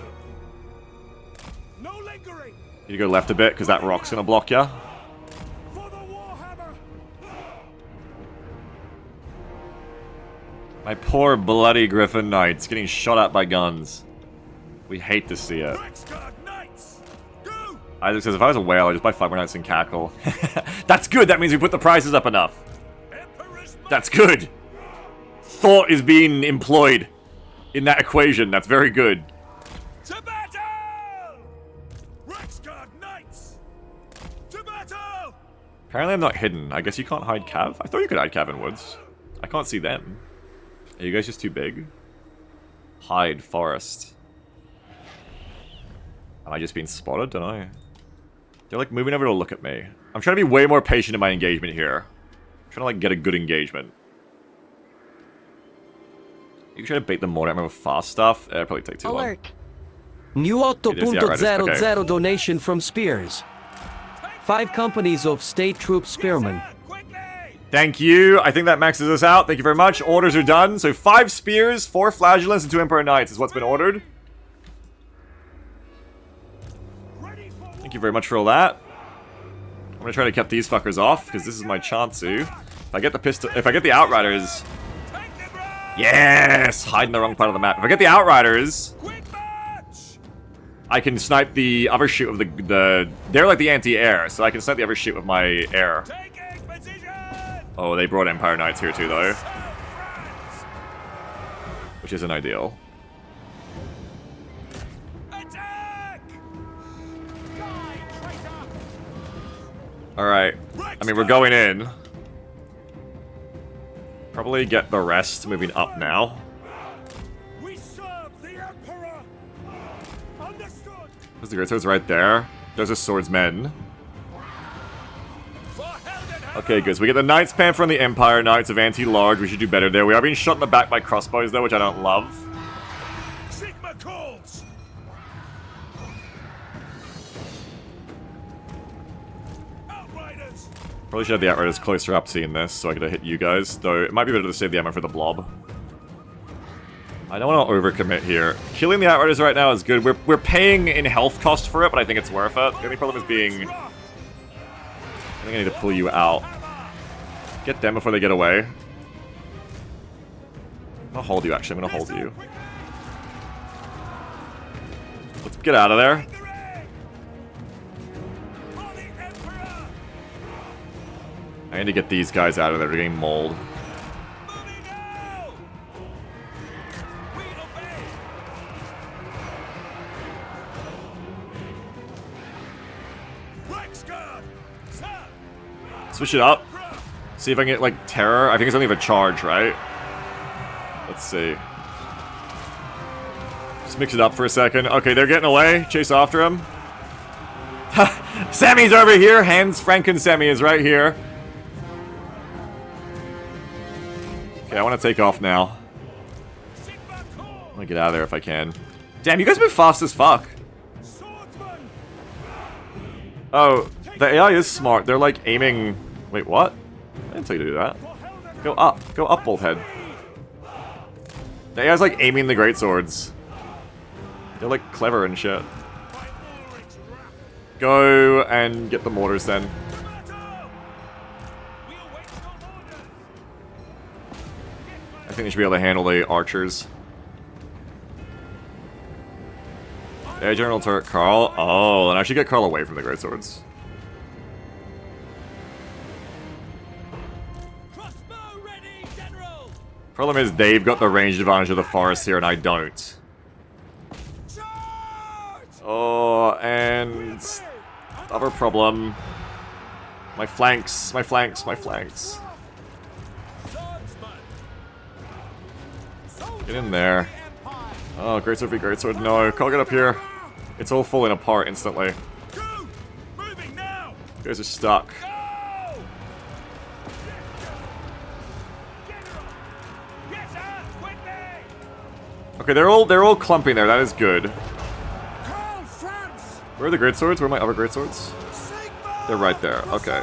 Need to go left a bit, because that rock's gonna block ya. For the Warhammer! My poor bloody Griffin Knights getting shot at by guns. We hate to see it. Isaac says, if I was a whale, I'd just buy 5 more Knights and cackle. That's good! That means we put the prices up enough. That's good! Thought is being employed in that equation. That's very good. To battle! Rexguard Knights! To battle! Apparently I'm not hidden. I guess you can't hide Cav? I thought you could hide Cav in woods. I can't see them. Are you guys just too big? Hide forest. Am I just being spotted? Don't I? They're like moving over to look at me. I'm trying to be way more patient in my engagement here. I'm trying to like get a good engagement. You can try to bait them more. I remember fast stuff. It'll probably take too long. Alert. New Outriders, 8.00 okay. donation from Spears. 5 companies of state troop spearmen. Thank you. I think that maxes us out. Thank you very much. Orders are done. So 5 spears, 4 flagellants, and 2 Emperor Knights is what's been ordered. Thank you very much for all that. I'm gonna try to keep these fuckers off because this is my chance to. If I get the pistol, if I get the Outriders, yes, hide in the wrong part of the map. If I get the Outriders, I can snipe the other shoot of the. They're like the anti-air, so I can snipe the other shoot with my air. Oh, they brought Empire Knights here too, though, which isn't ideal. Alright, I mean, we're going in. Probably get the rest moving up now. We serve the Emperor! Understood! There's the greatswords right there. Those are swordsmen. Okay, Okay, good. So we get the Knights Panther and the Empire Knights of Anti-Large. We should do better there. We are being shot in the back by crossbows, though, which I don't love. Sigma calls. Outriders. Probably should have the Outriders closer up seeing this, so I could have hit you guys. Though, it might be better to save the ammo for the blob. I don't want to overcommit here. Killing the Outriders right now is good. We're paying in health cost for it, but I think it's worth it. The only problem is being... I think I need to pull you out. Get them before they get away. I'm gonna hold you, actually. I'm gonna hold you. Let's get out of there. I need to get these guys out of there. They're getting mauled. Switch it up. See if I can get, like, terror. I think it's only have a charge, right? Let's see. Just mix it up for a second. Okay, they're getting away. Chase after him. Sammy's over here. Hans Franken Sammy is right here. Okay, I want to take off now. I'm gonna get out of there if I can. Damn, you guys move fast as fuck. Oh, the AI is smart. They're, like, aiming... Wait, what? I didn't tell you to do that. Go up. Go up, Bolthead. The AI's like aiming the greatswords. They're like clever and shit. Go and get the mortars then. I think they should be able to handle the archers. Air General Turret Carl. Oh, and I should get Carl away from the greatswords. Problem is, they've got the ranged advantage of the forest here, and I don't. Oh, and... other problem. My flanks, my flanks, my flanks. Get in there. Oh, greatsword v greatsword. No, Carl, get up here. It's all falling apart instantly. You guys are stuck. Okay, they're all clumping there. That is good. Where are the greatswords? Where are my other greatswords? They're right there. Okay.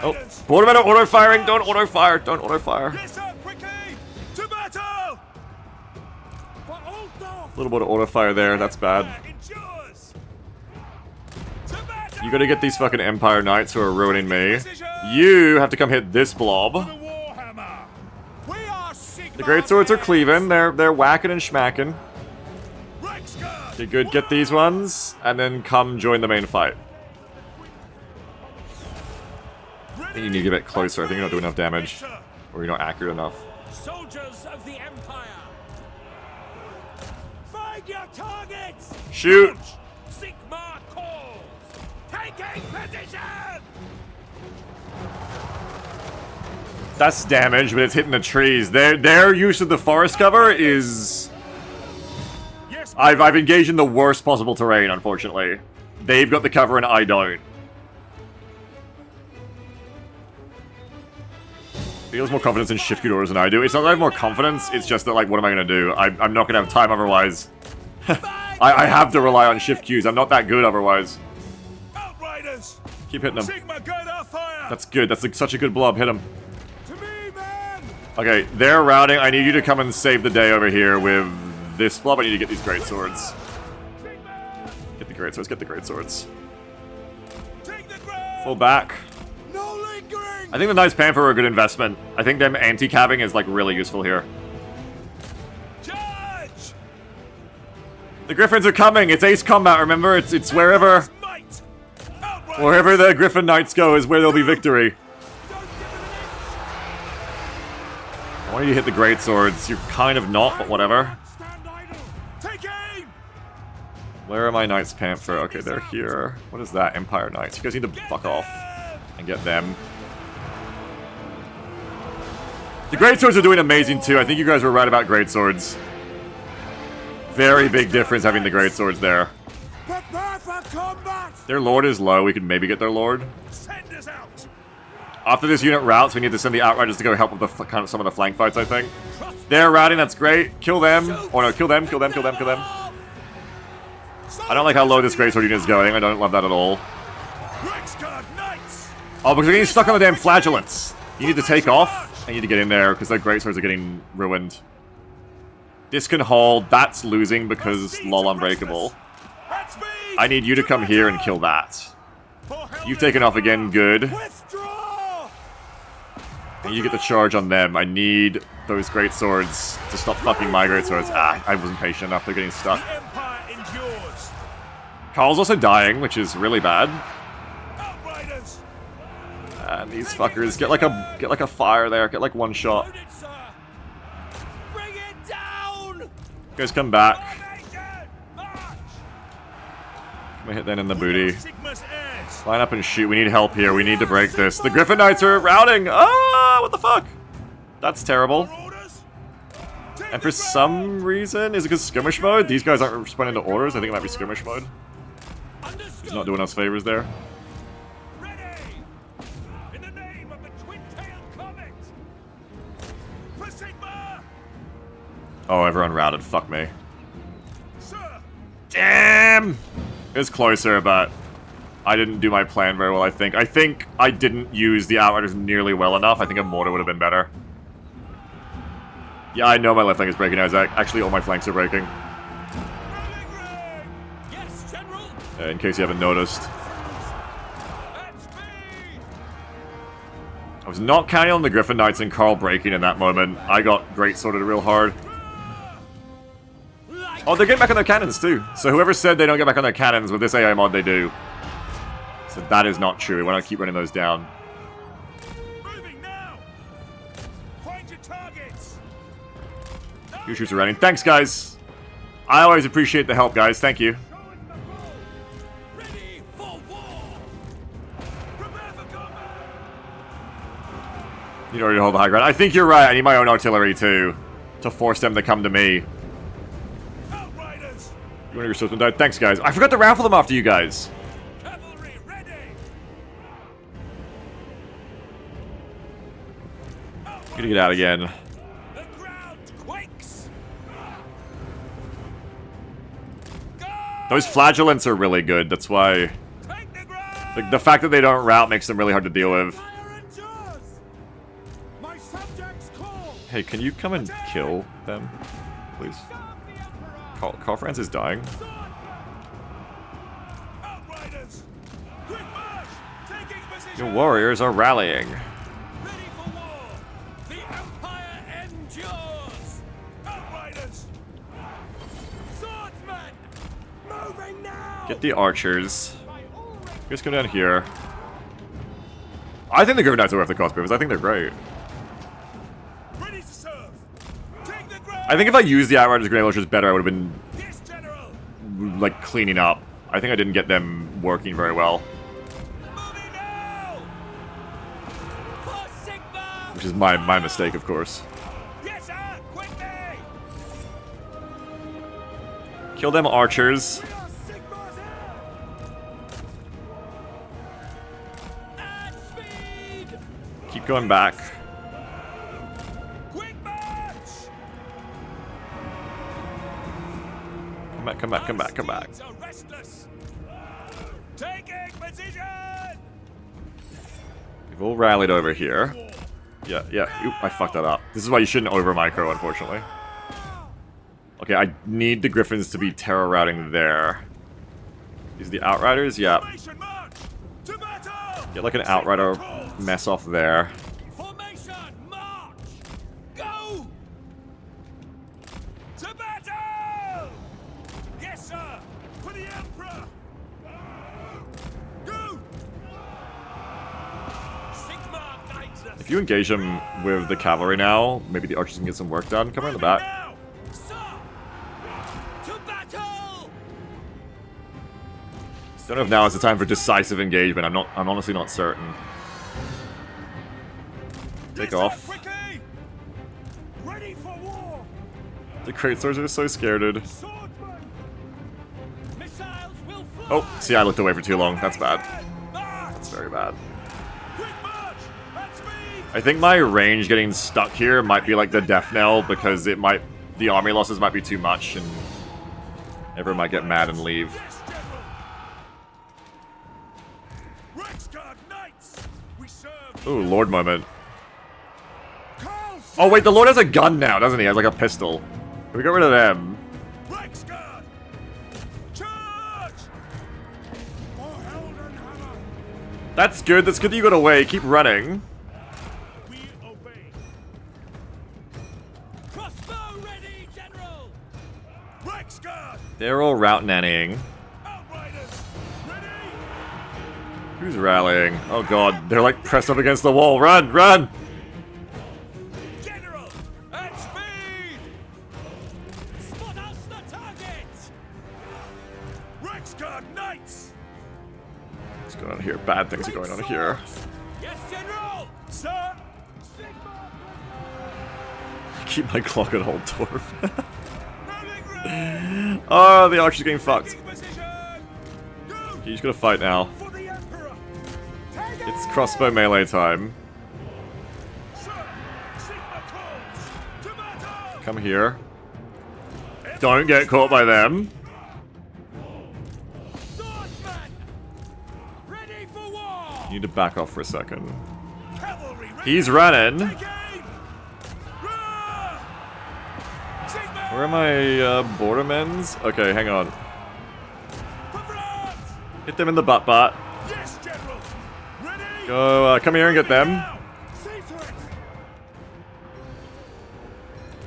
Oh, Borderman auto firing! Don't auto fire! Don't auto fire! A little bit of auto fire there. That's bad. You gotta get these fucking Empire Knights who are ruining me. You have to come hit this blob. The greatswords are cleaving. They're whacking and schmacking. Okay, good. Get these ones, and then come join the main fight. I think you need to get a bit closer. I think you're not doing enough damage, or you're not accurate enough. Soldiers of the Empire. Find your targets. Shoot! Sigma calls. Taking position. That's damage, but it's hitting the trees. Their use of the forest cover is... I've engaged in the worst possible terrain, unfortunately. They've got the cover and I don't. He has more confidence in shift orders than I do. It's not that I have more confidence, it's just that, like, what am I going to do? I'm not going to have time otherwise. I have to rely on shift Qs. I'm not that good otherwise. Outriders. Keep hitting them. Sigma guard our fire. That's good. That's like, such a good blob. Hit him. Okay, they're routing. I need you to come and save the day over here with this blob. I need to get these great swords. Get the great swords. Get the great swords. Full back. I think the Knights Panther are a good investment. I think them anti-cabbing is like really useful here. Charge! The Griffins are coming. It's ace combat. Remember, it's wherever the Griffin Knights go is where there'll be victory. I want you to hit the great swords. You're kind of not, but whatever. Where are my Knights Panther? Okay, they're here. What is that? Empire Knights. You guys need to fuck off and get them. The great swords are doing amazing too. I think you guys were right about great swords. Very big difference having the great swords there. Prepare for combat! Their lord is low. We could maybe get their lord. Send us out! After this unit routes, we need to send the Outriders to go help with the kind of some of the flank fights, I think. They're routing, that's great. Kill them. Oh no, kill them, kill them, kill them, kill them. I don't like how low this greatsword unit is going. I don't love that at all. Oh, because we're getting stuck on the damn flagellants. You need to take off. I need to get in there because their greatswords are getting ruined. This can hold. That's losing because lol unbreakable. I need you to come here and kill that. You've taken off again, good. And you get the charge on them. I need those greatswords to stop fucking my greatswords. Ah, I wasn't patient enough. They're getting stuck. Carl's also dying, which is really bad. And these fuckers get like a fire there. Get like one shot. You guys come back. Come hit that in the booty. Line up and shoot. We need help here. We need to break this. The Griffin Knights are routing. Ah, what the fuck? That's terrible. And for some reason, is it because skirmish mode? These guys aren't responding to orders. I think it might be skirmish mode. He's not doing us favors there. Oh, everyone routed. Fuck me. Damn! It was closer, but I didn't do my plan very well, I think. I think I didn't use the Outriders nearly well enough. I think a mortar would have been better. Yeah, I know my left flank is breaking now, Zach. Actually, all my flanks are breaking. Yes, General. In case you haven't noticed. I was not counting on the Griffin Knights and Carl breaking in that moment. I got great sorted real hard. Oh, they're getting back on their cannons too. So whoever said they don't get back on their cannons with this AI mod, they do. So that is not true. Why not keep running those down? Moving now. Find your targets. Your troops are running. Thanks, guys. I always appreciate the help, guys. Thank you. Ready for war. Prepare for combat. You already hold the high ground. I think you're right. I need my own artillery too, to force them to come to me. Outriders. You want your system died? Thanks, guys. I forgot to raffle them after you guys. Cavalry ready. Gonna get out again. The ground quakes. Those flagellants are really good. That's why Take the ground. the fact that they don't route makes them really hard to deal with. Fire endures. My subjects call. Hey, can you come and kill them, please? Carl Franz is dying. Outriders. Quick march. Taking position. Your warriors are rallying. Ready for war. The Empire endures. Outriders. Swordsmen. Moving now. Get the archers. Just come down here. I think the Griffin Knights are worth the cost because I think they're great. Ready to serve. Take the ground. I think if I used the Outriders Grenade Launchers better, I would have been Yes, General. like cleaning up. I think I didn't get them working very well, Moving now. For Sigma. which is my mistake, of course. Yes, sir. Quickly. Kill them archers. We are Sigma's heir. At speed. Keep going back. Quick march. Come back, come back, come back. Steeds are restless. Taking position. We've all rallied over here. Yeah. Oop, I fucked that up. This is why you shouldn't over micro, unfortunately. Okay, I need the Griffins to be terror routing there. These are the Outriders? Yeah. Formation march. To battle. Get like an Outrider mess off there. Formation march. Go. To battle. Yes, sir. For the Emperor. Go. Sigma guides us. If you engage them with the cavalry now, maybe the archers can get some work done. Come around the back. Now. Sir. To battle. Don't know if now is the time for decisive engagement. I'm honestly not certain. Take Yes, sir. off. Quickly. Ready for war. The great swords are so scared. Swordsman. Missiles will fly. Oh, see, I looked away for too long. That's bad. That's very bad. Quick march! At speed! I think my range getting stuck here might be like the death knell, because the army losses might be too much, and everyone might get mad and leave. Yes, General! Rexguard Knights! We serve Ooh, Lord moment. Carl Oh wait, the Lord has a gun now, doesn't he? He has like a pistol. Can we get rid of them? Rexguard! Charge! For Heldenhammer! That's good that you got away. Keep running. We obey. Crossbow ready, General! Rexguard! They're all route nannying. Outriders! Ready! Who's rallying? Oh god, they're like pressed up against the wall. Run, run! General! At speed! Spot us the target! Rexguard Knights! What's going on here? Bad things are going on here. Yes, General! Sir! Keep my clock at hold, Dwarf. Moving round! Oh, the archer's getting fucked. Taking position! Go! He's gonna fight now. For the Emperor! Take it! It's crossbow melee time. Sir! Sigma calls! To battle! Come here. Don't get caught by them. Swordsman! Ready for war! You need to back off for a second. Cavalry ready! He's running. Take aim! Roar! Sigma! Where are my bordermen's? Okay, hang on. For France! Hit them in the butt. Yes, General! Ready? Go, come here and get them. Now! See to it!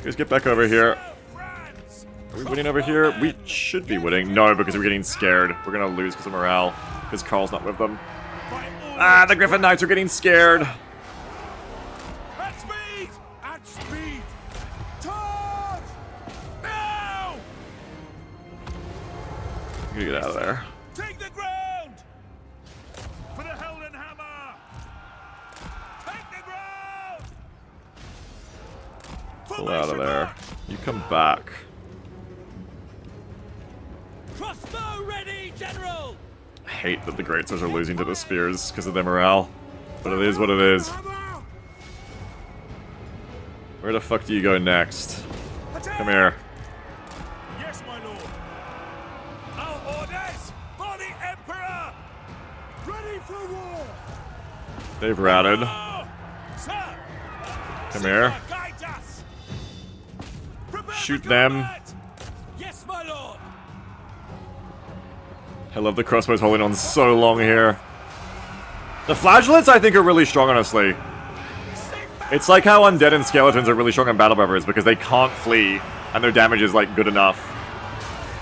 Guys, get back over here. France! Are we winning over here? We should be winning. No, because we're getting scared. We're gonna lose because of morale. Because Carl's not with them. By all Ah, the Griffin Knights are getting scared. At speed! At speed! Charge! Now! I'm gonna get out of there. Take the ground! For the Heldenhammer! Take the ground! Pull out of there. You come back. Crossbow ready, General! I hate that the Great Swords are losing to the Spears because of their morale. But it is what it is. Hammer! Where the fuck do you go next? Attack! Come here. Yes, my lord. Our orders for the Emperor! Ready for war! They've routed. Oh, sir! Come here. Guide us! Prepare Shoot for them. combat! Yes, my lord! I love the crossbows holding on so long here. The flagellants, I think, are really strong, honestly. It's like how undead and skeletons are really strong in Battle Brothers because they can't flee and their damage is like good enough.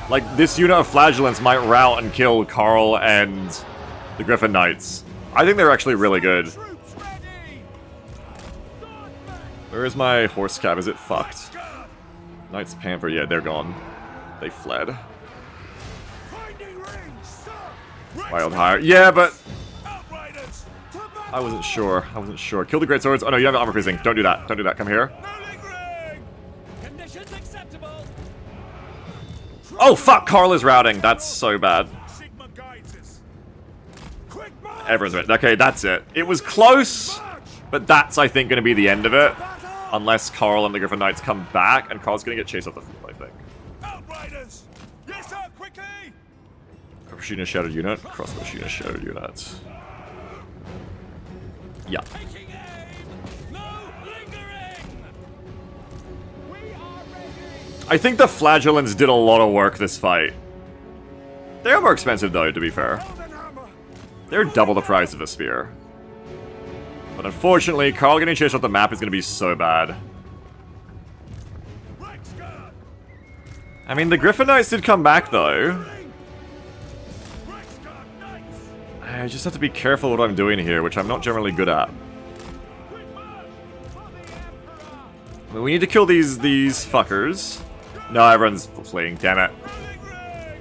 Like this unit of flagellants might rout and kill Carl and the Griffin Knights. I think they're actually really good. Troops ready! Where is my horse cab? Is it fucked? Guard! Knights Panther, yeah, they're gone. They fled. Finding range, sir! Wildhire. Yeah, but Outriders! To battle! I wasn't sure. Kill the Great Swords. Oh no, you have armor piercing. Don't do that. Don't do that. Come here. Moving ring! Conditions acceptable! Oh fuck, Carl is routing. That's so bad. Sigma guides us. Quick march! Everyone's right. Okay, that's it. It was close, but that's, I think, going to be the end of it. Unless Carl and the Griffin Knights come back, and Carl's going to get chased off the field, I think. Outriders! Yes, sir, quickly! Shooting a shattered unit. Crossbow shooting a shattered unit. Yeah. Taking aim! No lingering! We are ready! I think the Flagellants did a lot of work this fight. They're more expensive, though, to be fair. Heldenhammer! They're double the price of a spear. But unfortunately, Carl getting chased off the map is going to be so bad. Rexguard! I mean, the Griffin Knights did come back, though. Rexguard Knights! I just have to be careful what I'm doing here, which I'm not generally good at. Quick march! For the Emperor! I mean, we need to kill these fuckers. No, everyone's fleeing. Damn it. Rolling ring!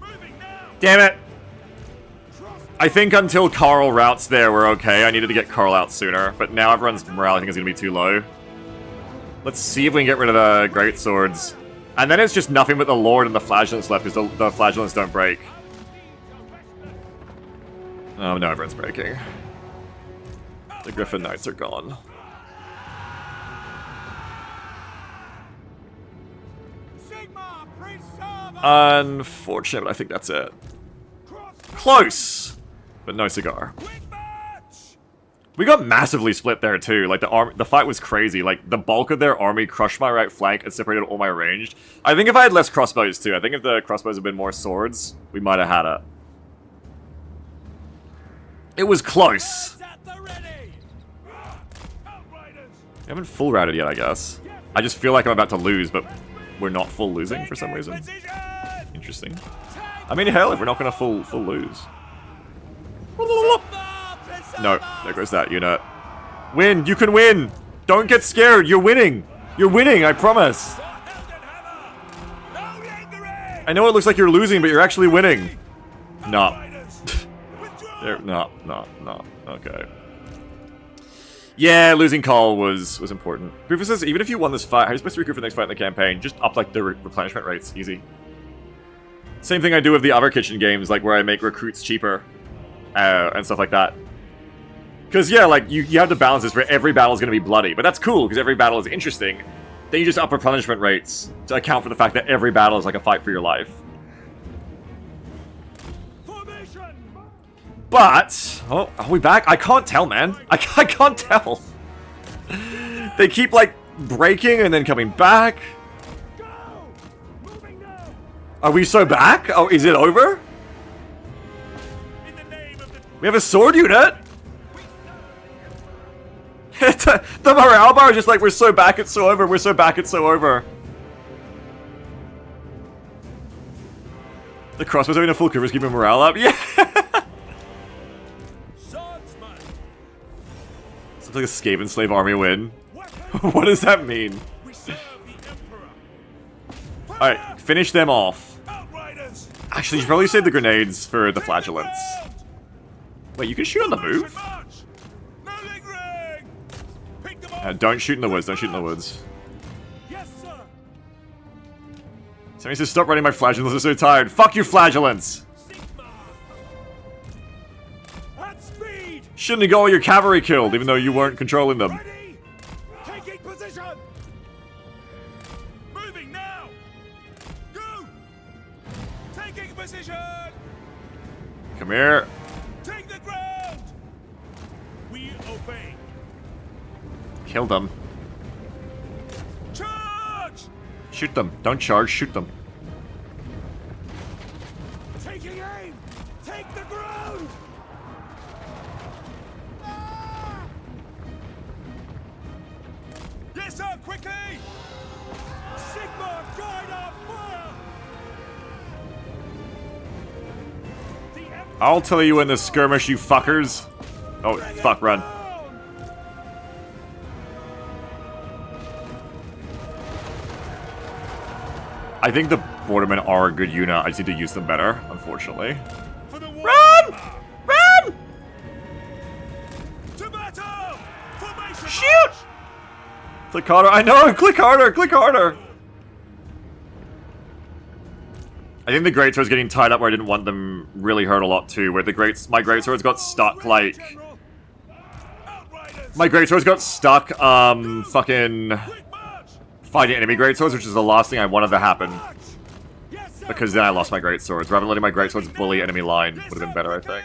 Moving now! Damn it! Cross I think until Carl routs there, we're okay. I needed to get Carl out sooner, but now everyone's morale, I think, is going to be too low. Let's see if we can get rid of the Great Swords. And then it's just nothing but the Lord and the Flagellants left, because the Flagellants don't break. Oh, no, everyone's breaking. The Griffin Knights are gone. Sigma, preserve! Unfortunate, but I think that's it. Close! But no cigar. Quick match! We got massively split there too. Like the fight was crazy. Like the bulk of their army crushed my right flank and separated all my ranged. I think if I had less crossbows too, I think if the crossbows had been more swords, we might have had it. It was close. At the ready. Outriders! We haven't full routed yet, I guess. I just feel like I'm about to lose, but we're not full losing for some reason. Position! Interesting. I mean, hell, if we're not gonna full lose. No, there goes that unit. Win! You can win! Don't get scared! You're winning! You're winning, I promise! No lingering! I know it looks like you're losing, but you're actually winning. No. Outriders! Withdraw! There, no. Okay. Yeah, losing call was important. Rufus says, even if you won this fight, how are you supposed to recruit for the next fight in the campaign? Just up, like, the replenishment rates. Easy. Same thing I do with the other kitchen games, like, where I make recruits cheaper. And stuff like that. Because, yeah, like, you have to balance this where every battle is going to be bloody. But that's cool, because every battle is interesting. Then you just up replenishment rates to account for the fact that every battle is like a fight for your life. Formation! But... Oh, are we back? I can't tell, man. I can't tell. They keep, like, breaking and then coming back. Go! Moving now! Are we so back? Oh, is it over? In the name of the... We have a sword unit? The morale bar is just like, we're so back, it's so over, we're so back, it's so over. The crossbows having a full cover is keeping morale up? Yeah! Swordsman! Sounds like a Skaven slave army win. What does that mean? We serve the Emperor! Alright, finish them off. Outriders! Actually, you should probably save the grenades for the flagellants. Wait, you can shoot on the move? March! No lingering! Pick them up! Don't shoot in the woods, don't shoot in the woods. Yes, sir! Somebody says, stop running my flagellants, I'm so tired. Fuck you, flagellants! Sigma! At speed! Shouldn't have got all your cavalry killed, even though you weren't controlling them. Ready! Taking position! Moving now! Go! Taking position! Come here. Take the ground! We obey. Kill them. Charge! Shoot them. Don't charge, shoot them. Taking aim! Take the ground! Yes, sir, quickly! Sigma, guide our fire! The Emperor I'll tell you in the skirmish, you fuckers. Oh, fuck, run. down! I think the Bordermen are a good unit. I just need to use them better, unfortunately. For the Run! Warhammer! Run! To battle! Formation Shoot! march! Click harder. I know! Click harder! Click harder! I think the greatsword's getting tied up where I didn't want them really hurt a lot too, where my greatswords got stuck, like... General! Outriders! My greatswords got stuck, fucking... Quick march! fighting enemy greatswords, which is the last thing I wanted to happen. March! Yes, sir! Because then I lost my greatswords. Rather than letting my greatswords bully enemy line, would have been better, I think.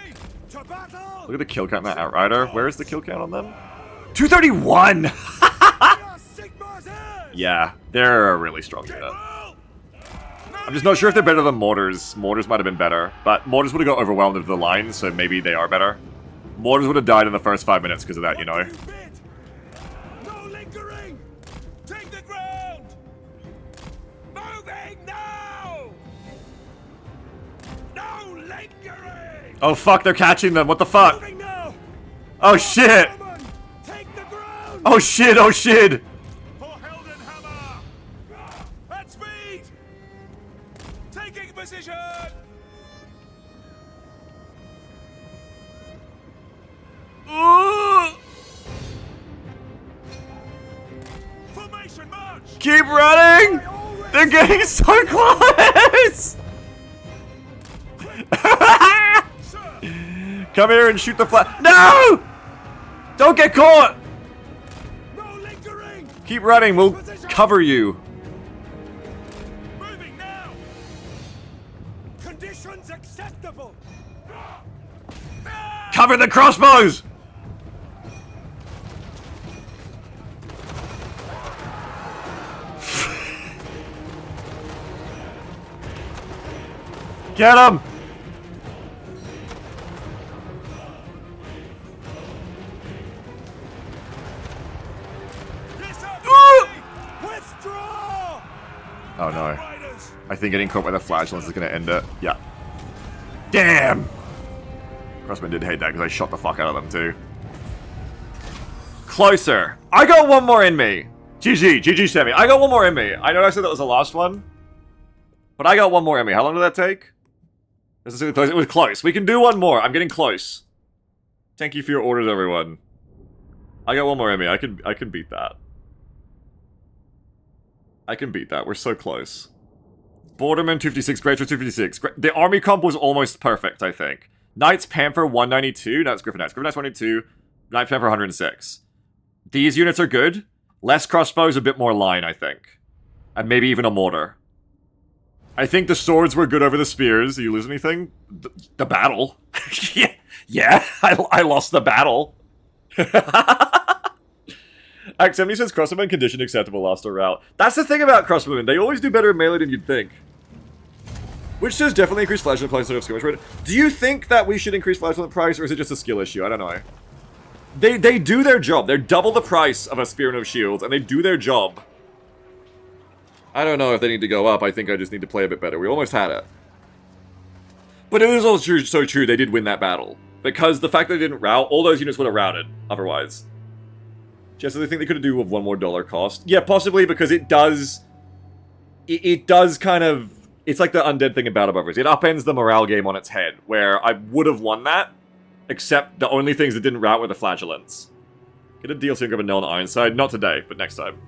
To battle! Look at the kill count on that Outrider. Where is the kill count on them? 231! Sigma's heirs! Yeah, they're a really strong unit. General! I'm just not sure if they're better than Mortars. Mortars might have been better, but Mortars would have got overwhelmed into the line, so maybe they are better. Mortars would have died in the first 5 minutes because of that, you know. No lingering! Take the ground! Moving now! No lingering! Oh fuck, they're catching them, what the fuck? Moving now! Oh shit! Woman, take the ground! Oh shit, oh shit! For Heldenhammer! At speed! Taking position! Ooh! Formation march! Keep running! They're getting so close! Sir! Come here and shoot the flag. No! Don't get caught! No lingering! Keep running, we'll cover you. Moving now! Conditions acceptable! Cover the crossbows! Get him! Withdraw! Oh no. Riders! I think getting caught by the flagellants is gonna end it. Yeah. Damn! Crossman did hate that because I shot the fuck out of them too. Closer! I got one more in me! GG, Sammy. I got one more in me. I know I said that was the last one, but I got one more in me. How long did that take? It was close. We can do one more. I'm getting close. Thank you for your orders, everyone. I got one more in me. I can beat that. I can beat that. We're so close. Borderman 256, Great Sword 256. The army comp was almost perfect, I think. Knights Panther 192. No, it's Griffin Knights. Griffin Knights 192. Knight Panther 106. These units are good. Less crossbows, a bit more line, I think. And maybe even a mortar. I think the swords were good over the spears. Did you lose anything? The battle. yeah, I lost the battle. Act 70 says crossbowmen condition acceptable, lost a route. That's the thing about crossbowmen. They always do better in melee than you'd think. Which says definitely increase flashlight price of skirmish rate. Do you think that we should increase flashlight price, or is it just a skill issue? I don't know. They do their job. They're double the price of a spear and of shields, and they do their job. I don't know if they need to go up. I think I just need to play a bit better. We almost had it. But it is also so true they did win that battle. Because the fact that they didn't rout, all those units would have routed otherwise. Just as I think they could do with one more dollar cost. Yeah, possibly because it does... It does kind of... It's like the undead thing about above us. It upends the morale game on its head, where I would have won that, except the only things that didn't rout were the flagellants. Get a DLC and grab a nail on the Ironside. Not today, but next time.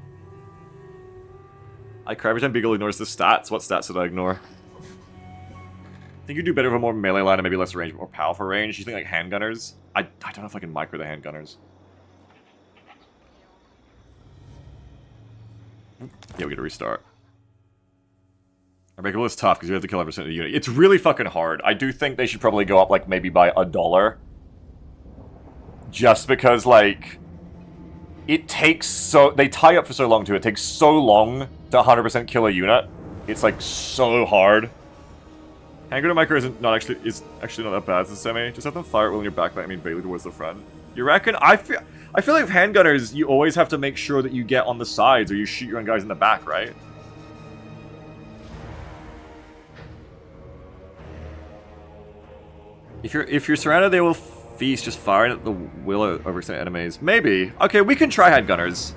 I cry every time Beagle ignores the stats. What stats did I ignore? I think you do better with a more melee line and maybe less range, more powerful range. You think like handgunners? I don't know if I can micro the handgunners. Yeah, we get a restart. Unbreakable is tough because you have to kill every percent of the unit. It's really fucking hard. I do think they should probably go up like maybe by $1. Just because like it takes so they tie up for so long too. It takes so long to 100% kill a unit. It's like so hard. Handgun micro is actually not that bad as a semi. Just have them fire it while in your back. I mean, Bailey towards the front. You reckon? I feel like with handgunners, you always have to make sure that you get on the sides or you shoot your own guys in the back, right? If you're surrounded, they will feast, just firing at the will of overextended enemies. Maybe. Okay, we can try handgunners.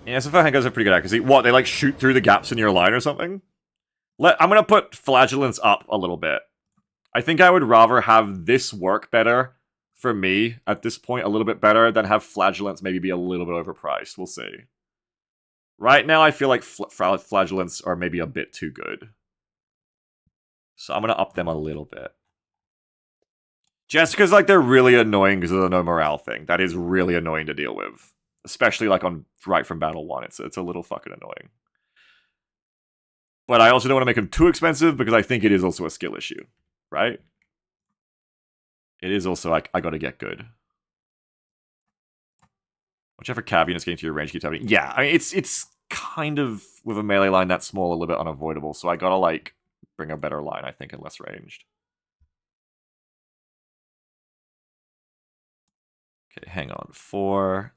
Yeah, so far handgunners are pretty good accuracy. What, they like shoot through the gaps in your line or something? I'm gonna put flagellants up a little bit. I think I would rather have this work better for me at this point, a little bit better, than have flagellants maybe be a little bit overpriced. We'll see. Right now, I feel like flagellants are maybe a bit too good. So I'm going to up them a little bit. Just because, like, they're really annoying because of the no morale thing. That is really annoying to deal with. Especially, like, on right from Battle 1. It's a little fucking annoying. But I also don't want to make them too expensive because I think it is also a skill issue. Right? It is also, like, I gotta get good. Whichever cav unit's getting to your range keeps happening. Yeah, I mean, it's kind of, with a melee line that small, a little bit unavoidable. So I gotta, like, bring a better line, I think, and less ranged. Okay, hang on. 4.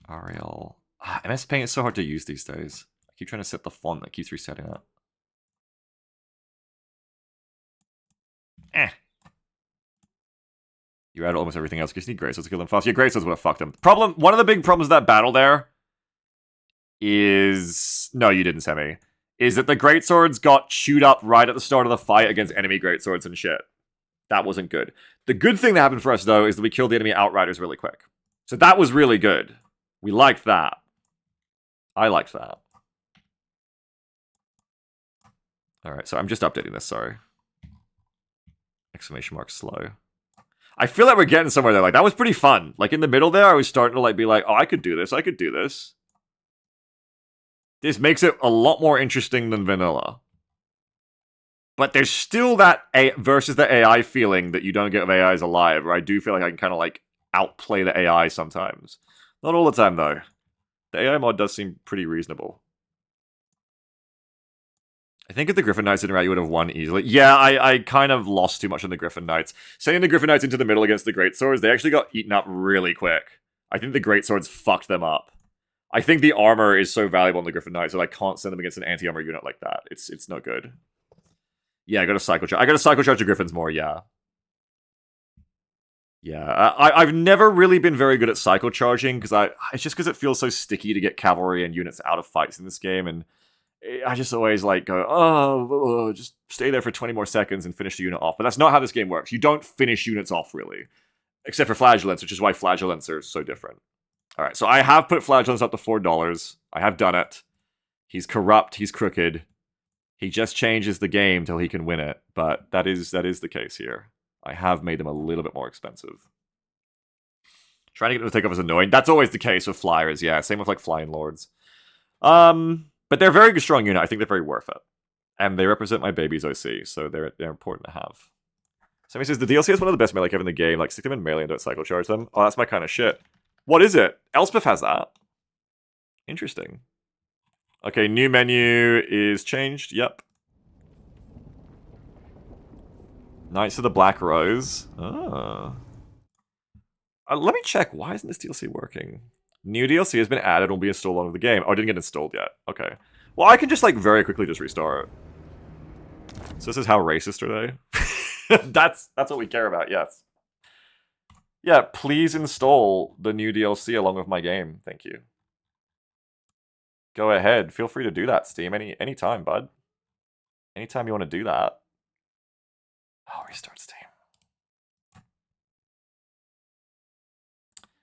Arial. MS Paint is so hard to use these days. I keep trying to set the font that keeps resetting up. You add almost everything else. You just need Great Swords to kill them fast. Yeah, Great Swords would have fucked them. One of the big problems of that battle there is... No, you didn't, Semi. Is that the Great Swords got chewed up right at the start of the fight against enemy Great Swords and shit. That wasn't good. The good thing that happened for us, though, is that we killed the enemy Outriders really quick. So that was really good. We liked that. I liked that. Alright, so I'm just updating this, sorry. Exclamation mark slow. I feel like we're getting somewhere there. Like, that was pretty fun. Like, in the middle there, I was starting to, like, be like, oh, I could do this. I could do this. This makes it a lot more interesting than vanilla. But there's still that versus the AI feeling that you don't get if AI is alive, where I do feel like I can kind of, like, outplay the AI sometimes. Not all the time, though. The AI mod does seem pretty reasonable. I think if the Griffin Knights didn't you would have won easily. Yeah, I kind of lost too much on the Griffin Knights. Sending the Griffin Knights into the middle against the Greatswords, they actually got eaten up really quick. I think the Greatswords fucked them up. I think the armor is so valuable in the Griffin Knights that I can't send them against an anti-armor unit like that. It's no good. Yeah, I got to cycle charge. I got to cycle charge the Griffins more, yeah. Yeah, I've never really been very good at cycle charging, because it's just because it feels so sticky to get cavalry and units out of fights in this game, and I just always like go, oh, just stay there for 20 more seconds and finish the unit off. But that's not how this game works. You don't finish units off, really. Except for Flagellants, which is why Flagellants are so different. Alright, so I have put Flagellants up to $4. I have done it. He's corrupt, he's crooked. He just changes the game till he can win it. But that is the case here. I have made them a little bit more expensive. Trying to get them to take off is annoying. That's always the case with Flyers, yeah. Same with, like, Flying Lords. But they're a very strong unit. I think they're very worth it. And they represent my baby's OC, so they're important to have. Sammy says, the DLC is one of the best melee in the game. Like, stick them in melee and don't cycle charge them. Oh, that's my kind of shit. What is it? Elspeth has that. Interesting. Okay, new menu is changed. Yep. Knights of the Black Rose. Oh. Let me check. Why isn't this DLC working? New DLC has been added and will be installed onto the game. Oh, it didn't get installed yet. Okay. Well, I can just, like, very quickly just restart. So this is how racist are they? That's what we care about, yes. Yeah, please install the new DLC along with my game. Thank you. Go ahead. Feel free to do that, Steam. Anytime, bud. Anytime you want to do that. Oh, restart Steam.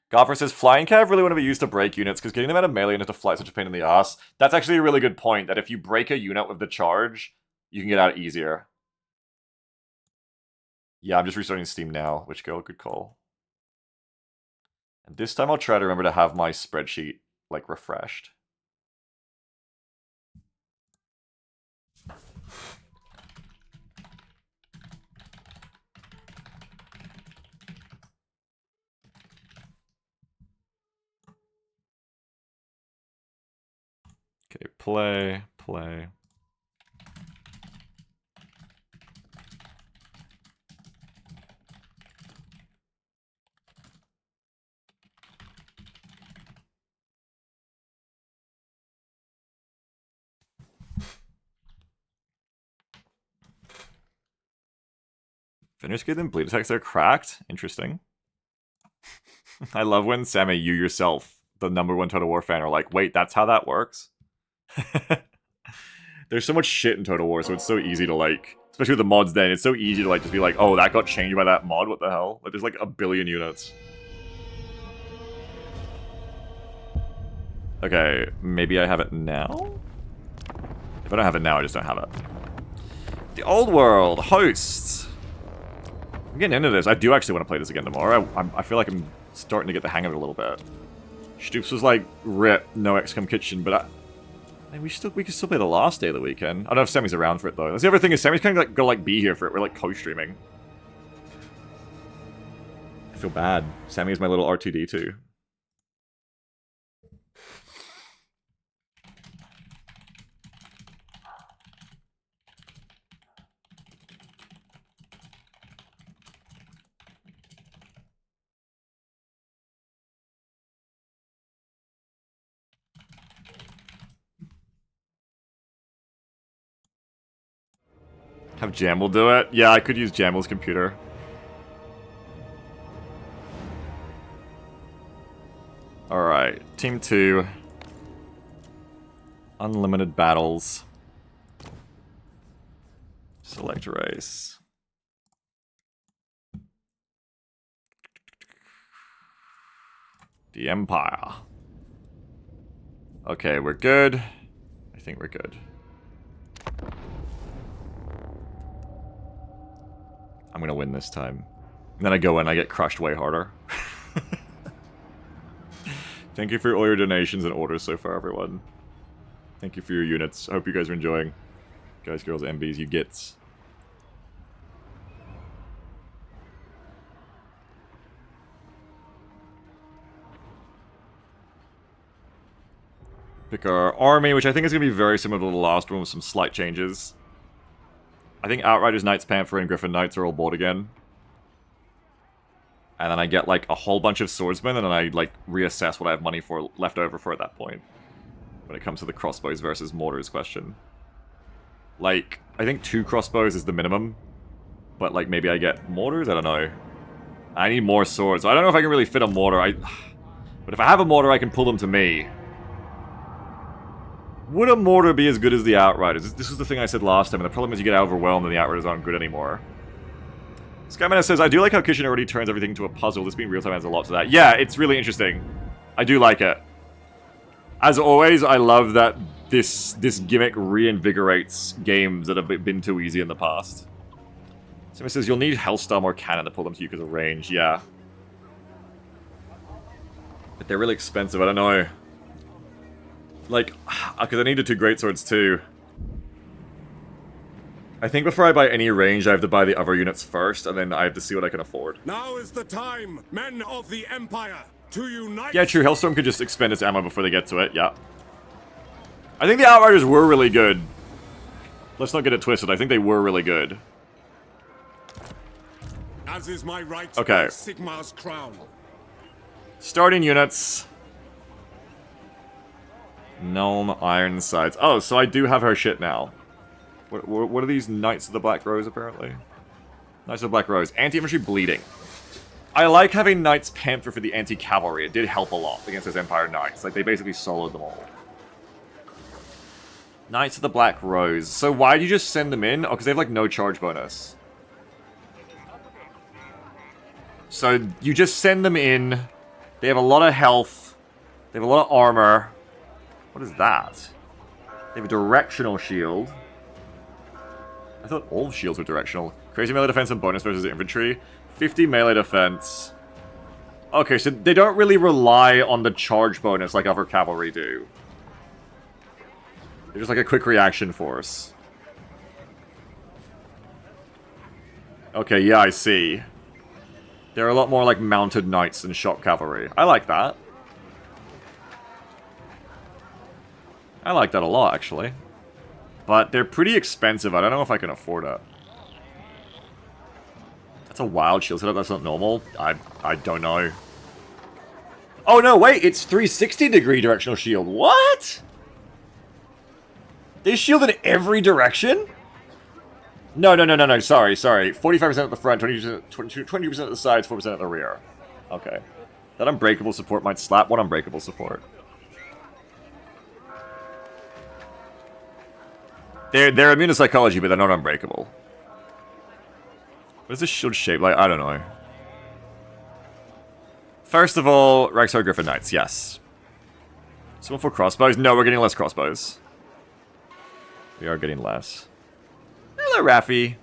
Gopher says, Flying Cav really want to be used to break units, because getting them out of melee into flight is such a pain in the ass. That's actually a really good point, that if you break a unit with the charge, you can get out easier. Yeah, I'm just restarting Steam now, which good call. And this time I'll try to remember to have my spreadsheet, like, refreshed. Okay, play. Finish good and bleed attacks are cracked. Interesting. I love when Sammy, you yourself, the #1 Total War fan, are like, wait, that's how that works? There's so much shit in Total War, so it's so easy to, like, especially with the mods then, it's so easy to, like, just be like, oh, that got changed by that mod, what the hell? Like, there's like a billion units. Okay, maybe I have it now? If I don't have it now, I just don't have it. The Old World, hosts. I'm getting into this. I do actually want to play this again tomorrow. I feel like I'm starting to get the hang of it a little bit. Stoops was like, rip, no XCOM Kitchen, but we can still play the last day of the weekend. I don't know if Sammy's around for it, though. That's the other thing is Sammy's kind of like, gonna like, be here for it. We're like co-streaming. I feel bad. Sammy is my little R2D2. Have Jamble do it? Yeah, I could use Jamble's computer. Alright, Team 2. Unlimited battles. Select race. The Empire. Okay, we're good. I think we're good. I'm gonna win this time. And then I go in, I get crushed way harder. Thank you for all your donations and orders so far, everyone. Thank you for your units. I hope you guys are enjoying. Guys, girls, MBs, you gits. Pick our army, which I think is going to be very similar to the last one with some slight changes. I think Outriders, Knights, Panther, and Griffin Knights are all bought again. And then I get, like, a whole bunch of swordsmen, and then I, like, reassess what I have money for left over for at that point. When it comes to the crossbows versus mortars question. Like, I think 2 crossbows is the minimum. But, like, maybe I get mortars? I don't know. I need more swords. I don't know if I can really fit a mortar. But if I have a mortar, I can pull them to me. Would a mortar be as good as the Outriders? This was the thing I said last time, and the problem is you get overwhelmed and the Outriders aren't good anymore. Skyman says, I do like how Kitchen already turns everything into a puzzle. This being real-time adds a lot to that. Yeah, it's really interesting. I do like it. As always, I love that this gimmick reinvigorates games that have been too easy in the past. Someone says, you'll need Hellstorm or Cannon to pull them to you because of range. Yeah. But they're really expensive. I don't know. Like, because I needed 2 greatswords too. I think before I buy any range, I have to buy the other units first, and then I have to see what I can afford. Now is the time, men of the Empire, to unite. Yeah, true. Hellstorm could just expend its ammo before they get to it, yeah. I think the Outriders were really good. Let's not get it twisted. I think they were really good. As is my right, okay. Sigmar's crown. Starting units. Gnome Ironsides. Oh, so I do have her shit now. What are these Knights of the Black Rose, apparently? Knights of the Black Rose. Anti-infantry bleeding. I like having Knights Panther for the anti-cavalry. It did help a lot against those Empire Knights. Like, they basically soloed them all. Knights of the Black Rose. So why do you just send them in? Oh, because they have, like, no charge bonus. So you just send them in. They have a lot of health. They have a lot of armor. What is that? They have a directional shield. I thought all shields were directional. Crazy melee defense and bonus versus infantry. 50 melee defense. Okay, so they don't really rely on the charge bonus like other cavalry do. They're just like a quick reaction force. Okay, yeah, I see. They're a lot more like mounted knights than shock cavalry. I like that. I like that a lot, actually. But they're pretty expensive. I don't know if I can afford it. That's a wild shield setup. That's not normal. I don't know. Oh, no, wait. It's 360-degree directional shield. What? They shield in every direction? No. Sorry. 45% at the front, 20% at the sides, 4% at the rear. Okay. That unbreakable support might slap. What unbreakable support? They're immune to psychology, but they're not unbreakable. What is this shield shape like? I don't know. First of all, Rexar Griffin Knights, yes. Someone for crossbows? No, we're getting less crossbows. We are getting less. Hello, Raffi.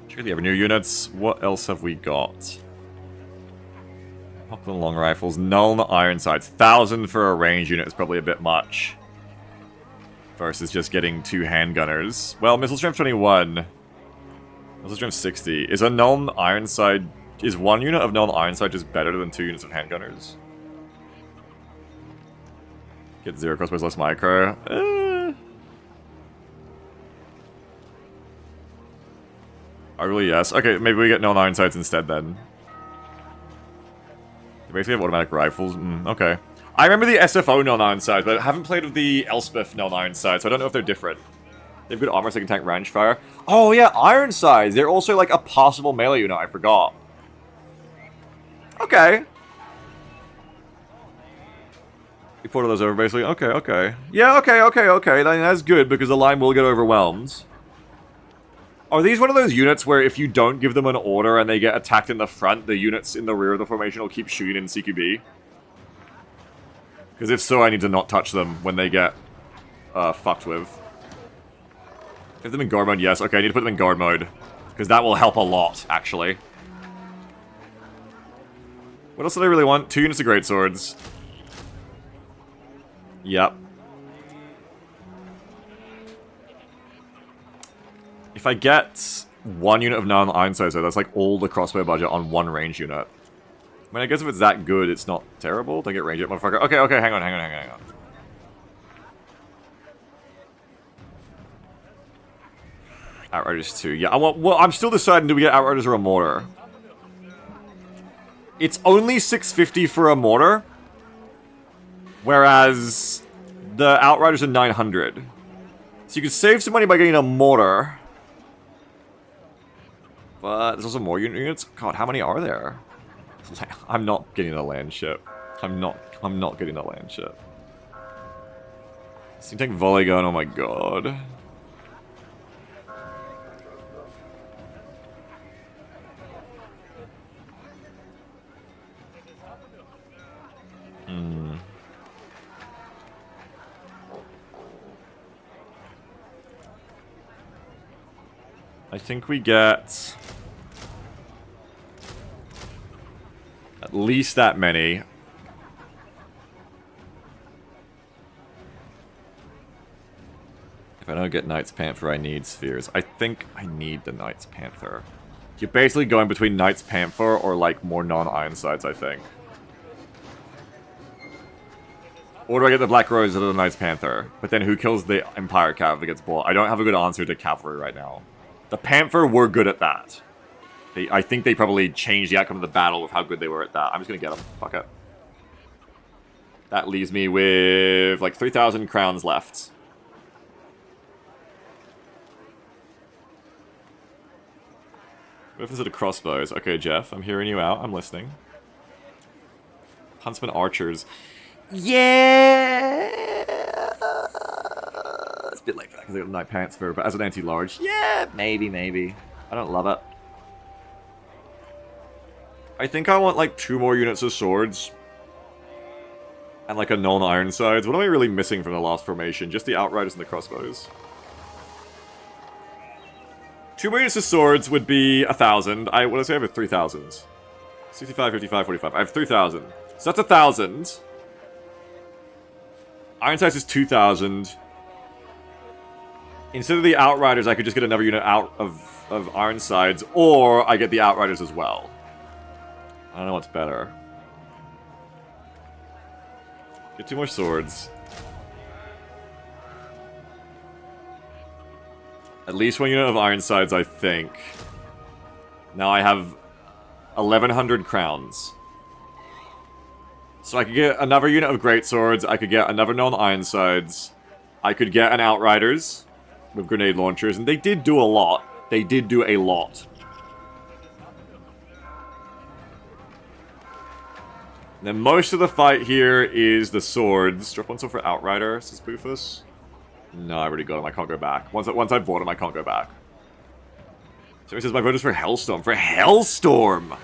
Check the other new units. What else have we got? Hoplin long rifles. Nuln Ironsides. 1,000 for a range unit is probably a bit much. Versus just getting 2 handgunners. Well, missile strength 21. Missile strength 60. Is a Nuln Ironside... Is 1 unit of Nuln Ironside just better than 2 units of handgunners? Get 0 crossbows, less micro. Arguably, yes. Okay, maybe we get Nuln Ironsides instead then. They basically have automatic rifles. Okay. I remember the SFO Nuln Ironsides, but I haven't played with the Elspeth Nuln Ironsides, so I don't know if they're different. They have good armor, so they can tank range fire. Oh yeah, Ironsides! They're also like a possible melee unit, I forgot. Okay. You ported those over, basically. Okay. Yeah, okay. That's good, because the line will get overwhelmed. Are these one of those units where if you don't give them an order and they get attacked in the front, the units in the rear of the formation will keep shooting in CQB? Because if so, I need to not touch them when they get fucked with. Put them in guard mode, yes. Okay, I need to put them in guard mode. Because that will help a lot, actually. What else did I really want? 2 units of greatswords. Yep. If I get 1 unit of non-iron sights, that's like all the crossbow budget on 1 range unit. I mean, I guess if it's that good, it's not terrible. Don't get range yet, motherfucker. Okay, okay, hang on. Outriders 2. Yeah, well, I'm still deciding, do we get Outriders or a mortar? It's only 650 for a mortar. Whereas the Outriders are 900. So you could save some money by getting a mortar. But there's also more units. God, how many are there? I'm not getting a land ship. I'm not getting a land ship. Steam tank volley gun, oh my god. I think we get at least that many. If I don't get Knight's Panther, I need spheres. I think I need the Knight's Panther. You're basically going between Knight's Panther or like more non-Ironsides, I think. Or do I get the Black Rose or the Knight's Panther? But then who kills the Empire Cav that gets bought? I don't have a good answer to cavalry right now. The Panther were good at that. I think they probably changed the outcome of the battle with how good they were at that. I'm just going to get them. Fuck it. That leaves me with like 3,000 crowns left. What if instead of crossbows? Okay, Jeff, I'm hearing you out. I'm listening. Huntsman archers. Yeah! It's a bit late for that because I got a Knight Panther, but as an anti-large, yeah, maybe. I don't love it. I think I want like 2 more units of swords. And like a non-Ironsides. What am I really missing from the last formation? Just the Outriders and the crossbows. 2 more units of swords would be 1,000. What did I say? I have 3,000. 65, 55, 45. I have 3,000. So that's 1,000. Ironsides is 2,000. Instead of the Outriders, I could just get another unit out of Ironsides, or I get the Outriders as well. I don't know what's better. Get 2 more swords. At least 1 unit of Ironsides, I think. Now I have 1,100 crowns. So I could get another unit of greatswords, I could get another non-Ironsides, I could get an Outriders with grenade launchers, and they did do a lot. They did do a lot. And then most of the fight here is the swords. Drop 1 sword for Outrider, says Boofus. No, I already got him, I can't go back. Once I bought him, I can't go back. So he says my vote is for Hellstorm. For Hellstorm!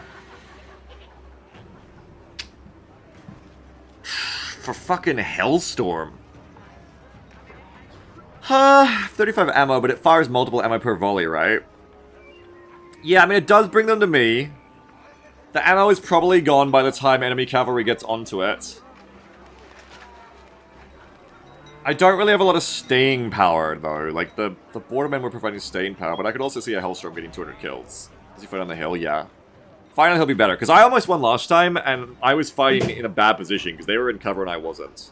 For fucking Hellstorm. 35 ammo, but it fires multiple ammo per volley, right? Yeah, I mean, it does bring them to me. The ammo is probably gone by the time enemy cavalry gets onto it. I don't really have a lot of staying power, though. Like, the Bordermen were providing staying power, but I could also see a Hellstorm getting 200 kills. Does he fight on the hill? Yeah. Fighting on the hill be better, because I almost won last time, and I was fighting in a bad position, because they were in cover and I wasn't.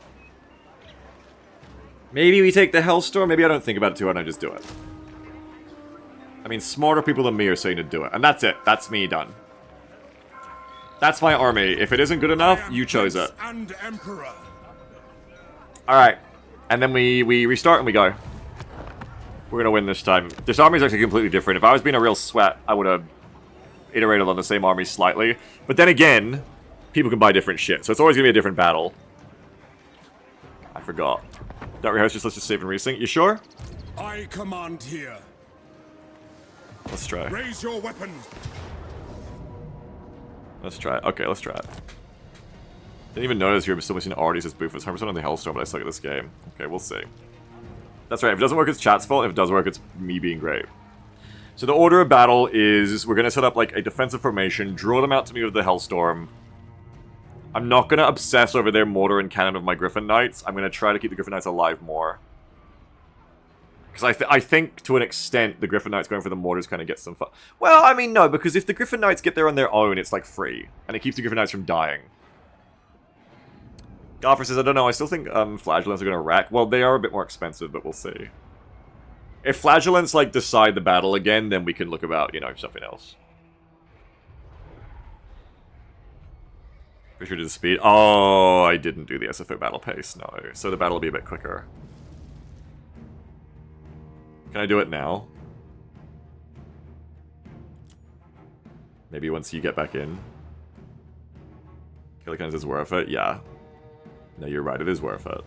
Maybe we take the Hellstorm, maybe I don't think about it too hard and I just do it. I mean, smarter people than me are saying to do it, and that's it. That's me done. That's my army. If it isn't good enough, you chose it. Alright. And then we restart and we go. We're gonna win this time. This army is actually completely different. If I was being a real sweat, I would have iterated on the same army slightly. But then again, people can buy different shit, so it's always gonna be a different battle. I forgot. Don't rehearse, let's just save and resync. You sure? I command here. Let's try. Raise your weapons. Let's try it. Okay, let's try it. Didn't even notice you're still missing arties as Boofus. 100% on the Hellstorm, but I suck at this game. Okay, we'll see. That's right. If it doesn't work, it's chat's fault. If it does work, it's me being great. So the order of battle is we're going to set up like a defensive formation, draw them out to me with the Hellstorm. I'm not going to obsess over their mortar and cannon of my Griffin Knights. I'm going to try to keep the Griffin Knights alive more. Because I think, to an extent, the Griffin Knights going for the mortars kind of gets them fun. Well, I mean, no, because if the Griffin Knights get there on their own, it's, like, free. And it keeps the Griffin Knights from dying. Gopher says, I don't know, I still think Flagellants are going to wreck. Well, they are a bit more expensive, but we'll see. If Flagellants, like, decide the battle again, then we can look about, you know, something else. Pretty sure to the speed. Oh, I didn't do the SFO battle pace, no. So the battle will be a bit quicker. Can I do it now? Maybe once you get back in. Killer Cannons is worth it? Yeah. No, you're right, it is worth it.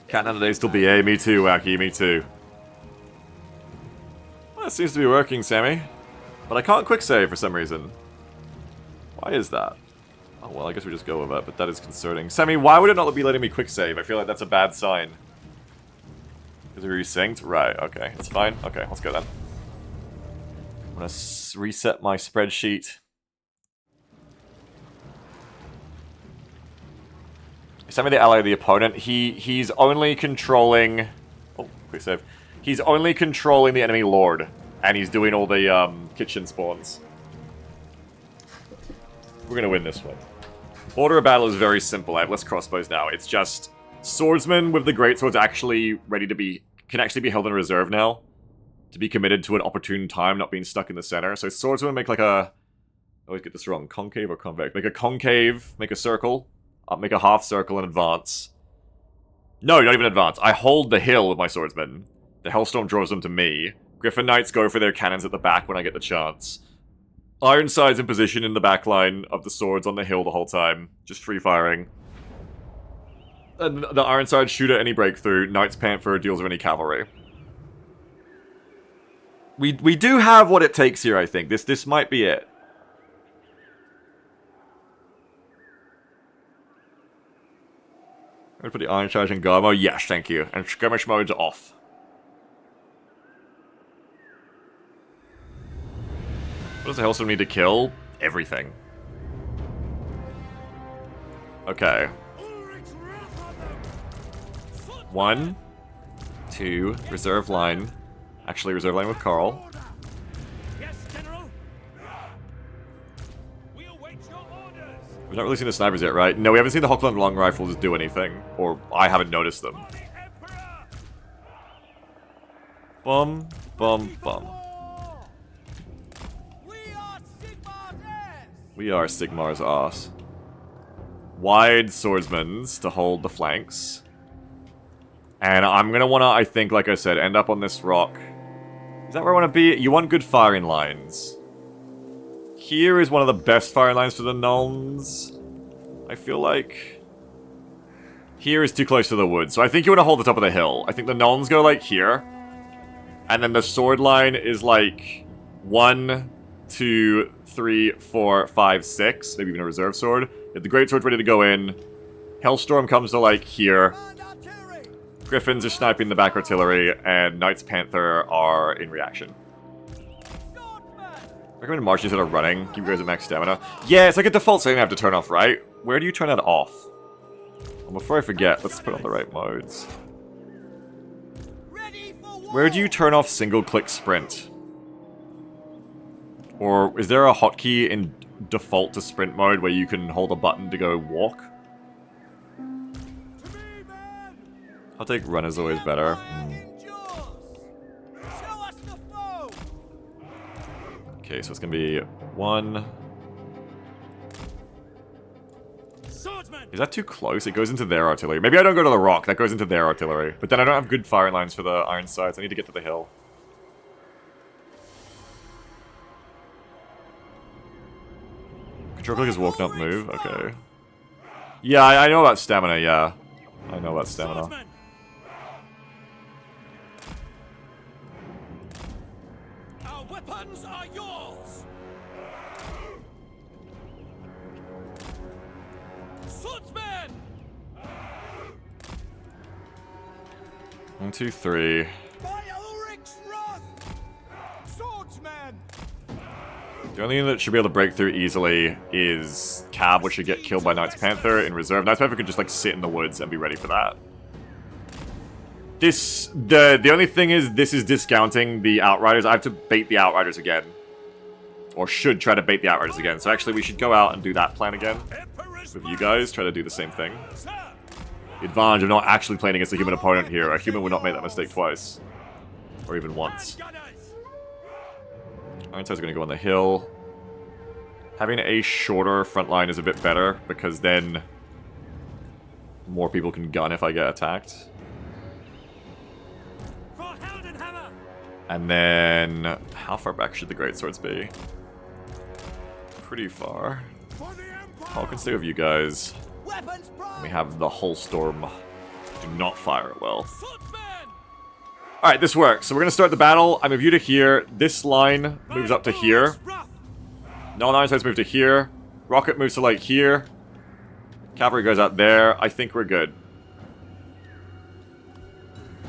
Cat nowadays still BA, me too, Wacky, me too. Well, it seems to be working, Sammy. But I can't quick save for some reason. Why is that? Oh, well, I guess we just go with it, but that is concerning. Sammy, why would it not be letting me quick save? I feel like that's a bad sign. Is it resynced? Right, okay, that's fine. Okay, let's go then. I'm gonna reset my spreadsheet. Sammy the ally of the opponent. He's only controlling... Oh, quick save. He's only controlling the enemy lord, and he's doing all the kitchen spawns. We're gonna win this one. Order of battle is very simple. I have less crossbows now. It's just swordsmen with the greatswords actually ready to be... can actually be held in reserve now. To be committed to an opportune time, not being stuck in the center. So swordsmen make like a... I always get this wrong. Concave or convex? Make a concave, make a circle, make a half circle and advance. No, not even advance. I hold the hill with my swordsmen. The Hellstorm draws them to me. Griffin Knights go for their cannons at the back when I get the chance. Ironside's in position in the back line of the swords on the hill the whole time. Just free firing. And the Ironside shoot at any breakthrough. Knight's Panther deals with any cavalry. We do have what it takes here, I think. This might be it. I'm gonna put the Iron Charge in guard mode. Yes, thank you. And skirmish mode's off. What does the Hellstorm need to kill? Everything. Okay. 1, 2, reserve line. Actually, reserve line with Carl. Yes, General. We await your orders. We've not really seen the snipers yet, right? No, we haven't seen the Hochland long rifles do anything. Or I haven't noticed them. Bum, bum, bum. We are Sigmar's ass. Wide swordsmans to hold the flanks. And I'm gonna wanna, I think, like I said, end up on this rock. Is that where I wanna be? You want good firing lines. Here is one of the best firing lines for the Gnomes. I feel like... Here is too close to the woods, so I think you wanna hold the top of the hill. I think the Gnomes go, like, here. And then the sword line is, like, 1, 2, 3, 4, 5, 6. Maybe even a reserve sword. If the great sword's ready to go in, Hellstorm comes to like here. Griffins are sniping the back artillery, and Knight's Panther are in reaction. Recommend marching instead of running. Keep you guys at max stamina. Yeah, it's like a default setting I have to turn off, right? Where do you turn that off? Well, before I forget, let's put on the right modes. Where do you turn off single-click sprint? Or is there a hotkey in default to sprint mode where you can hold a button to go walk? I'll take run is always better. Okay, so it's gonna be 1. Is that too close? It goes into their artillery. Maybe I don't go to the rock. That goes into their artillery. But then I don't have good firing lines for the iron sides. I need to get to the hill. Control click is walk, not move. Okay. Yeah, I know about stamina, yeah. I know about stamina. Our weapons are yours. Swordsman! 1, 2, 3. By Ulrich's wrath! Swordsman! The only thing that should be able to break through easily is Cav, which should get killed by Knight's Panther in reserve. Knight's Panther could just like sit in the woods and be ready for that. The only thing is, this is discounting the Outriders. I have to bait the Outriders again. Or should try to bait the Outriders again. So actually we should go out and do that plan again. With you guys, try to do the same thing. The advantage of not actually playing against a human opponent here. A human would not make that mistake twice. Or even once. Ironside's going to go on the hill. Having a shorter front line is a bit better, because then more people can gun if I get attacked. And then, how far back should the greatswords be? Pretty far. I can stay with you guys. We have the whole storm. Do not fire it well. Alright, this works. So we're going to start the battle. I'm with you to here. This line moves up to here. No, Ironsides move to here. Rocket moves to like here. Cavalry goes out there. I think we're good.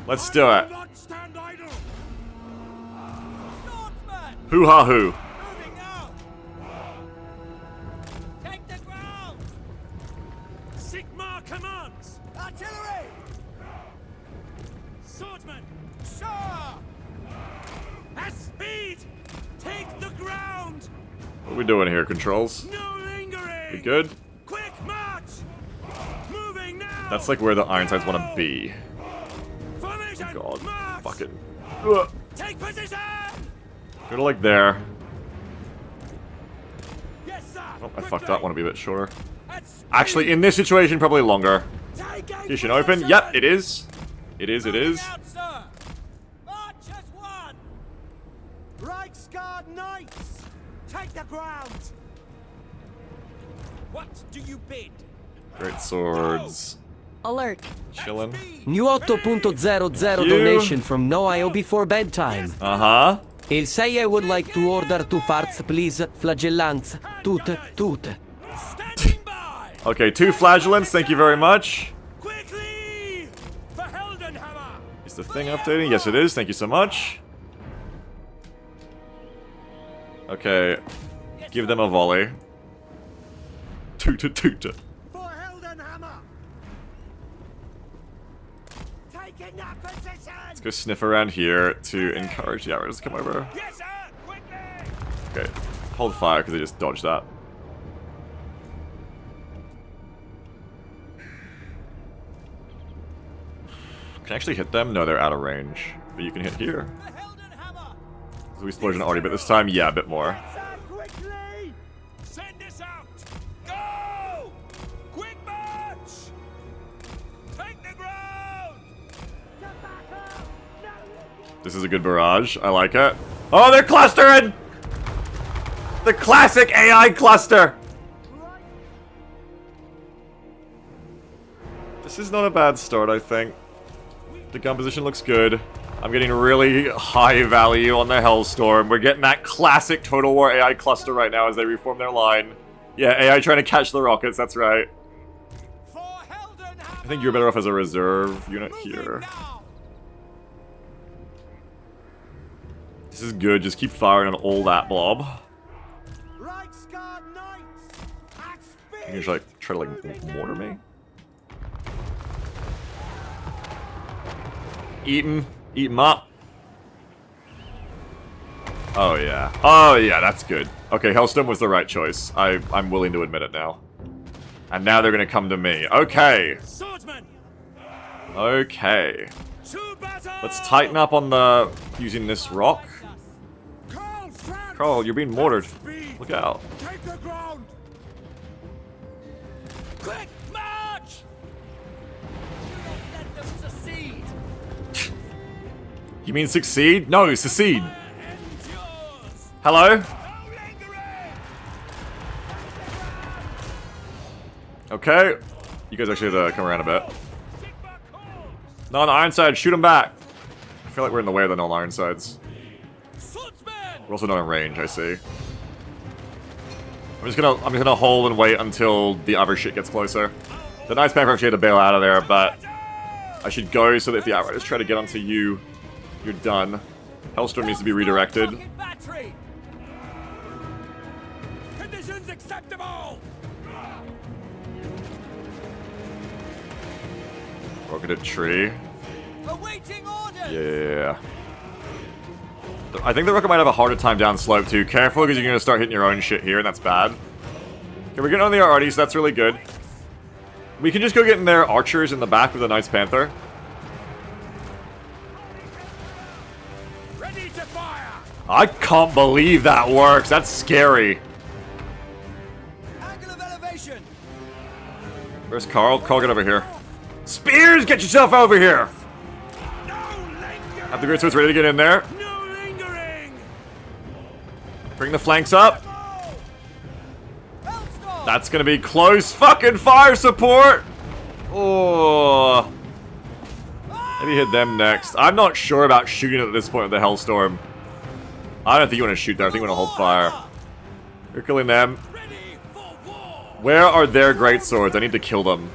Let's do it. Hoo-ha-hoo. Take the ground! Sigmar commands! Artillery! Swordsman! Sir! At speed! Take the ground! What are we doing here, controls? No lingering! We good? Quick march! Moving now! That's like where the Ironsides want to be. Formation! Oh god. March! Fucking. Ugh. Take position! Go to like there. Yes, sir! Oh, I fucked up. Want to be a bit shorter. At speed! Actually, in this situation, probably longer. Take a Position open. position! Yep, it is. It is, it Moving is. out, sir! March as one! Reichsguard Knights! Take the ground! What do you bid? Great swords. Alert. Chillin'. New 8.00 donation from Noio before bedtime. Uh-huh. Il 6 would like to order 2 farts, please. Flagellants. Toot. Standing by! Okay, 2 flagellants. Thank you very much. Quickly! For Heldenhammer! Is the thing updating? Yes, it is. Thank you so much. Okay. Give them a volley. Toot. For Heldenhammer! Taking that position! Let's go sniff around here to encourage the Outriders to come over. Yes, sir! Quickly! Okay. Hold fire because they just dodged that. Can I actually hit them? No, they're out of range. But you can hit here. For Heldenhammer! So we explosion already, but this time, yeah, a bit more. Sir, quickly! Send this out! Go! Quick march! Take the ground! This is a good barrage. I like it. Oh, they're clustering! The classic AI cluster! This is not a bad start, I think. The gun position looks good. I'm getting really high value on the Hellstorm. We're getting that classic Total War AI cluster right now as they reform their line. Yeah, AI trying to catch the rockets, that's right. For Heldenhammer! I think you're better off as a reserve unit here. Now! This is good, just keep firing on all that blob. Reichsguard Knights! At speed! You can just like, try to like, mortar me? Eat 'em up. Oh yeah, that's good. Okay, Hellstorm was the right choice. I'm willing to admit it now. And now they're gonna come to me. Okay. Swordsman! Okay. To battle! Let's tighten up on the using this rock. Carl France! Carl, you're being mortared. Speed! Look out. Take the ground! Quick march! Do not let them succeed! You mean succeed? No, secede. Endures! Hello? No lingering! Okay. You guys actually have to come around a bit. Sigma calls! No, on the Ironside, shoot him back. I feel like we're in the way of the non-Ironsides. Swordsman! We're also not in range, I see. I'm just gonna hold and wait until the other shit gets closer. The Knights Panther actually had to bail out of there, but I should go so that if the Outriders try to get onto you, you're done. Hellstorm needs to be redirected. Conditions acceptable. Rocketed tree. Awaiting orders. Yeah. I think the rocket might have a harder time down slope too. Careful, because you're going to start hitting your own shit here, and that's bad. Okay, we're getting on the already, so that's really good. We can just go get in their archers in the back with the Knights Panther. Ready to fire. I can't believe that works. That's scary. Angle of elevation. Where's Carl? Carl, get over here. Spears, get yourself over here. No lingering. Have the great swords ready to get in there. No lingering. Bring the flanks up. Hellstorm. That's gonna be close fucking fire support. Oh. Maybe hit them next. I'm not sure about shooting at this point with the Hellstorm. I don't think you want to shoot there. I think you want to hold fire. You're killing them. Ready for war. Where are their great swords? I need to kill them.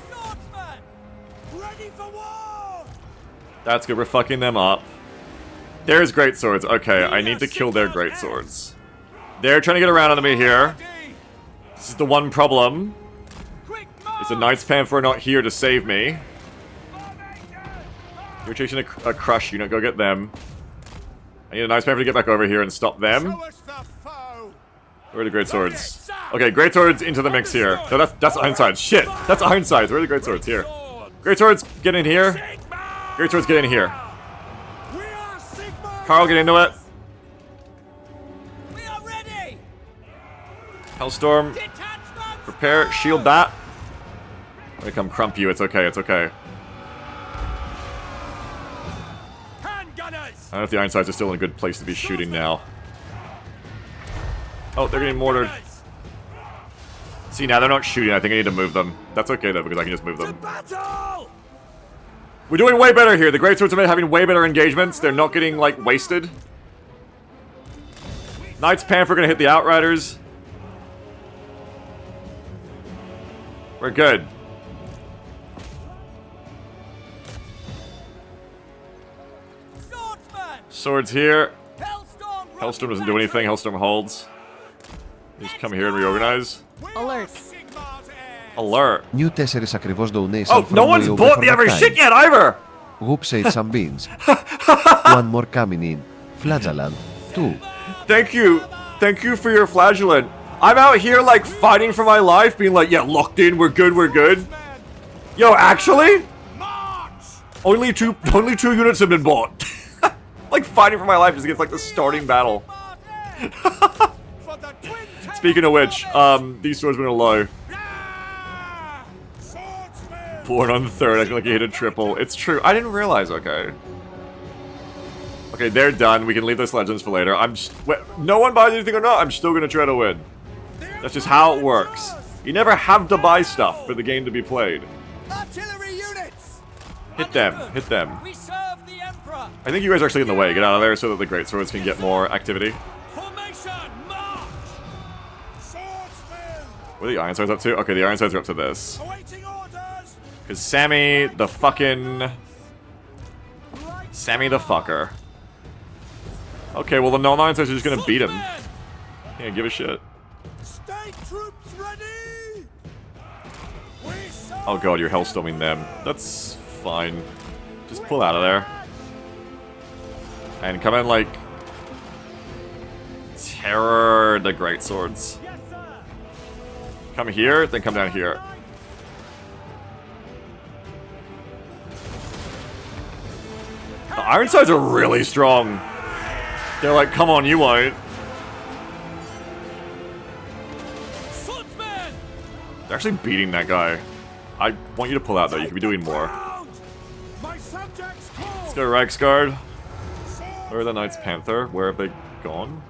Swordsman. Ready for war. That's good. We're fucking them up. There's great swords. Okay, I need to kill their great swords. They're trying to get around onto me here. This is the one problem. Quick Is the Knights Panther not here to save me? You're chasing a crush unit. Go get them. I need a Knights Panther to get back over here and stop them. Show us the foe. Where are the great swords? Okay, great swords into the mix here. No, that's Ironsides. Shit, that's Ironsides. Where are the great swords? Here. Great swords, get in here. Sigma. Great swords, get in here. We are Sigma. Carl, get into it. We are ready. Hellstorm, Detachment. prepare, shield that. I'm gonna come crump you. It's okay. It's okay. Handgunners. I don't know if the Ironsides are still in a good place to be shooting now. Oh, they're getting mortared. See, now they're not shooting. I think I need to move them. That's okay, though, because I can just move To them. battle. We're doing way better here. The Great Swords are having way better engagements. They're not getting, like, wasted. Knights Panther gonna hit the Outriders. We're good. Swordsman. Swords here. Hellstorm. Hellstorm doesn't do anything. Hellstorm holds. Just come here and reorganize. Alert. Alert. New 4 ακριβώς donation Oh, from no one's Leo bought from the other Archive. shit yet either! Whoops ate some beans. One more coming in. Flagellant. 2. Thank you. Thank you for your flagellant. I'm out here, like, fighting for my life, being like, yeah, locked in, we're good, we're good. Yo, actually? Only two units have been bought. Like, fighting for my life just against, like, the starting battle. Speaking of which, these swordsmen are low. Born on the 3rd, acting like he hit a triple. It's true. I didn't realize, okay. Okay, they're done. We can leave those legends for later. No one buys anything or not, I'm still gonna try to win. That's just how it works. You never have to buy stuff for the game to be played. Artillery units. Hit them. Hit them. We serve the Emperor. I think you guys are actually in the way. Get out of there so that the great swords can get more activity. Formation. March. Swordsman. What are the Ironsides up to? Okay, the Ironsides are up to this. Awaiting orders. Because Sammy the fucking... Sammy the fucker. Okay, well the non-Ironsides are just gonna beat him. Can't give a shit. State troops ready. We serve Oh god, you're hellstorming them. That's fine. Just pull out of there. And come in like... Terror the great swords. Yes, sir. Come here, then come down here. The Ironsides are really strong. They're like, come on, you won't. Swordsman. They're actually beating that guy. I want you to pull out though, you could be doing more. My subjects call. Let's go Reiksguard. Where are the Knights Panther? Where have they gone?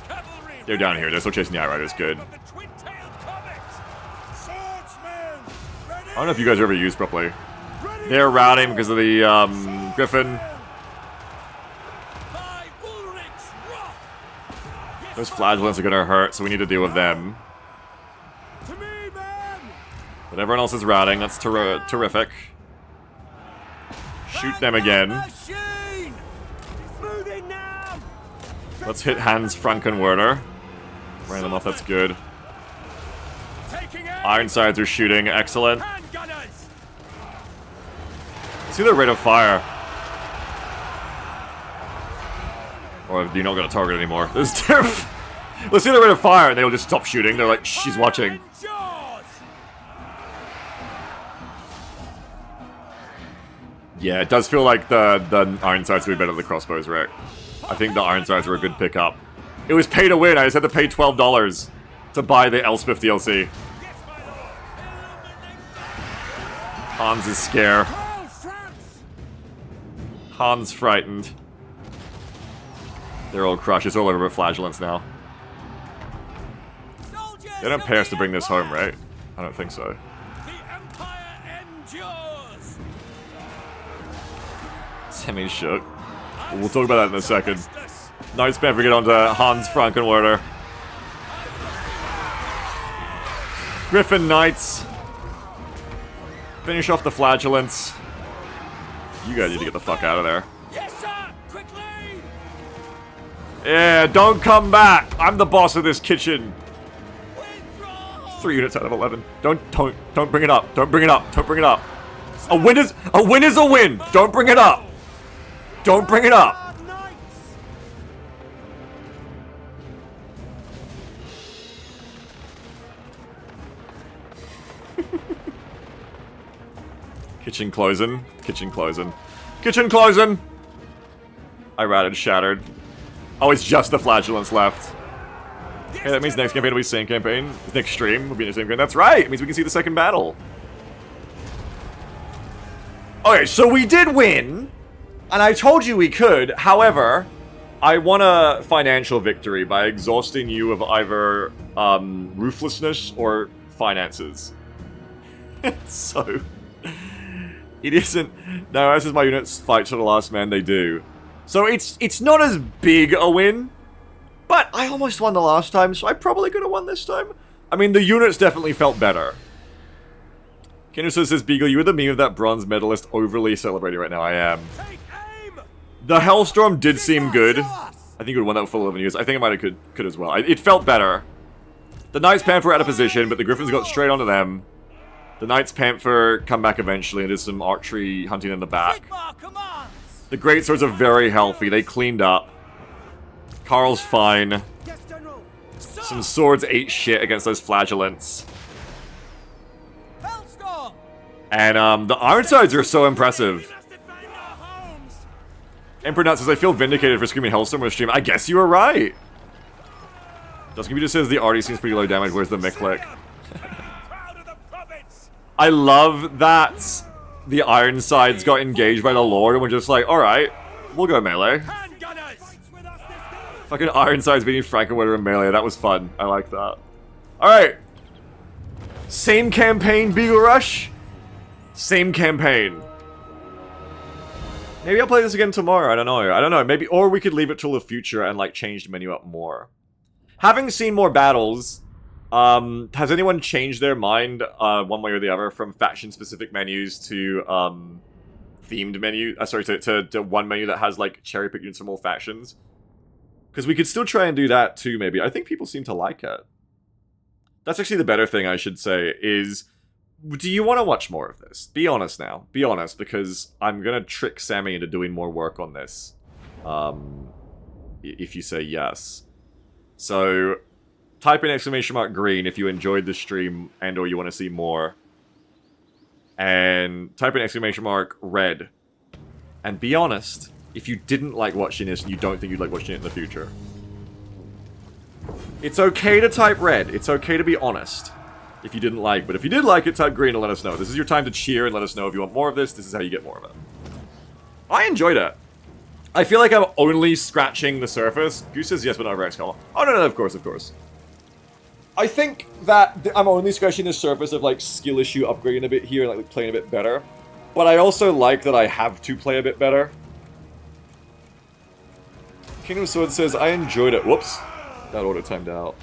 Cavalry. They're down here, they're still chasing the Outriders, good. Of the twin-tailed comets. Swordsman. Ready. I don't know if you guys are ever used properly. They're routing because of the Griffin. By Ulrich's wrath. Those flagellants are gonna hurt, so we need to deal with them. To me, men! But everyone else is routing, that's terrific. Shoot them again. Machine! Moving now! Let's hit Hans Frankenwerder. Ran them off, that's good. Taking aim! Ironsides are shooting, excellent. Hand gunners! See the rate of fire. Or you're not gonna target anymore. This is terrible. Let's see the rate of fire and they'll just stop shooting. They're like, she's watching. Jaws! Yeah, it does feel like the Ironsides will be better than the crossbows, right? I think the Ironsides are a good pickup. It was pay to win. I just had to pay $12 to buy the Elspeth DLC. Hans is scared. Hans frightened. They're all crushed. It's all over with flagellants now. They don't pay us to bring this home, right? I don't think so. The Empire endures! Semi shook. We'll talk about that in a second. Knights Panther get onto Hans Frankenwerder. Griffin Knights. Finish off the flagellants. You guys need to get the fuck out of there. Yes, sir! Quickly! Yeah, don't come back! I'm the boss of this kitchen. Withdraw! 3 units out of 11. Don't bring it up. Don't bring it up. Don't bring it up. A win is a win. Don't bring it up. Don't bring it up. Kitchen closing. Kitchen closing. Kitchen closing! I ratted shattered. Oh, it's just the flagellants left. Okay, that means next campaign will be same campaign. Next stream will be the same campaign. That's right! It means we can see the second battle. Okay, so we did win. And I told you we could. However, I won a financial victory by exhausting you of either ruthlessness or finances. So... It isn't... No, as is my units fight to the last man, they do. So it's not as big a win. But I almost won the last time, so I probably could have won this time. I mean, the units definitely felt better. Kennerson says, Beagle, you were the meme of that bronze medalist overly celebrating right now. I am. Take aim! The Hellstorm did seem good. I think it would have won that for 11 years. I think I might have could as well. It felt better. The Knights Panther were out of position, but the Griffins got straight onto them. The Knights Panther come back eventually and did some archery hunting in the back. The Greatswords are very healthy. They cleaned up. Carl's fine. Some swords ate shit against those flagellants. And the Ironsides are so impressive. Emperor Nut says, I feel vindicated for screaming Hellstorm with stream. I guess you were right. Dusky just says the arty seems pretty low damage. Where's the Miklik? I love that the Ironsides got engaged by the Lord and we're just like, alright, we'll go melee. Fucking Ironsides beating Frankenwerder in melee, that was fun. I like that. Alright. Same campaign, Beagle Rush. Same campaign. Maybe I'll play this again tomorrow, I don't know. Maybe, or we could leave it till the future and like change the menu up more. Having seen more battles... has anyone changed their mind, one way or the other, from faction-specific menus to, themed menu? Sorry, to one menu that has, like, cherry-picked units from all factions? Because we could still try and do that, too, maybe. I think people seem to like it. That's actually the better thing, I should say, is... Do you want to watch more of this? Be honest now. Be honest, because I'm gonna trick Sammy into doing more work on this. If you say yes. So... Type in !green if you enjoyed the stream and or you want to see more. And type in !red. And be honest, if you didn't like watching this and you don't think you'd like watching it in the future. It's okay to type red. It's okay to be honest. If you didn't like, but if you did like it, type green and let us know. This is your time to cheer and let us know if you want more of this. This is how you get more of it. I enjoyed it. I feel like I'm only scratching the surface. Goose says yes, but not Rex Color. Oh, no, of course. I think that I'm only scratching the surface of, like, skill issue upgrading a bit here and, like, playing a bit better. But I also like that I have to play a bit better. Kingdom Sword says, I enjoyed it. Whoops. That order timed out.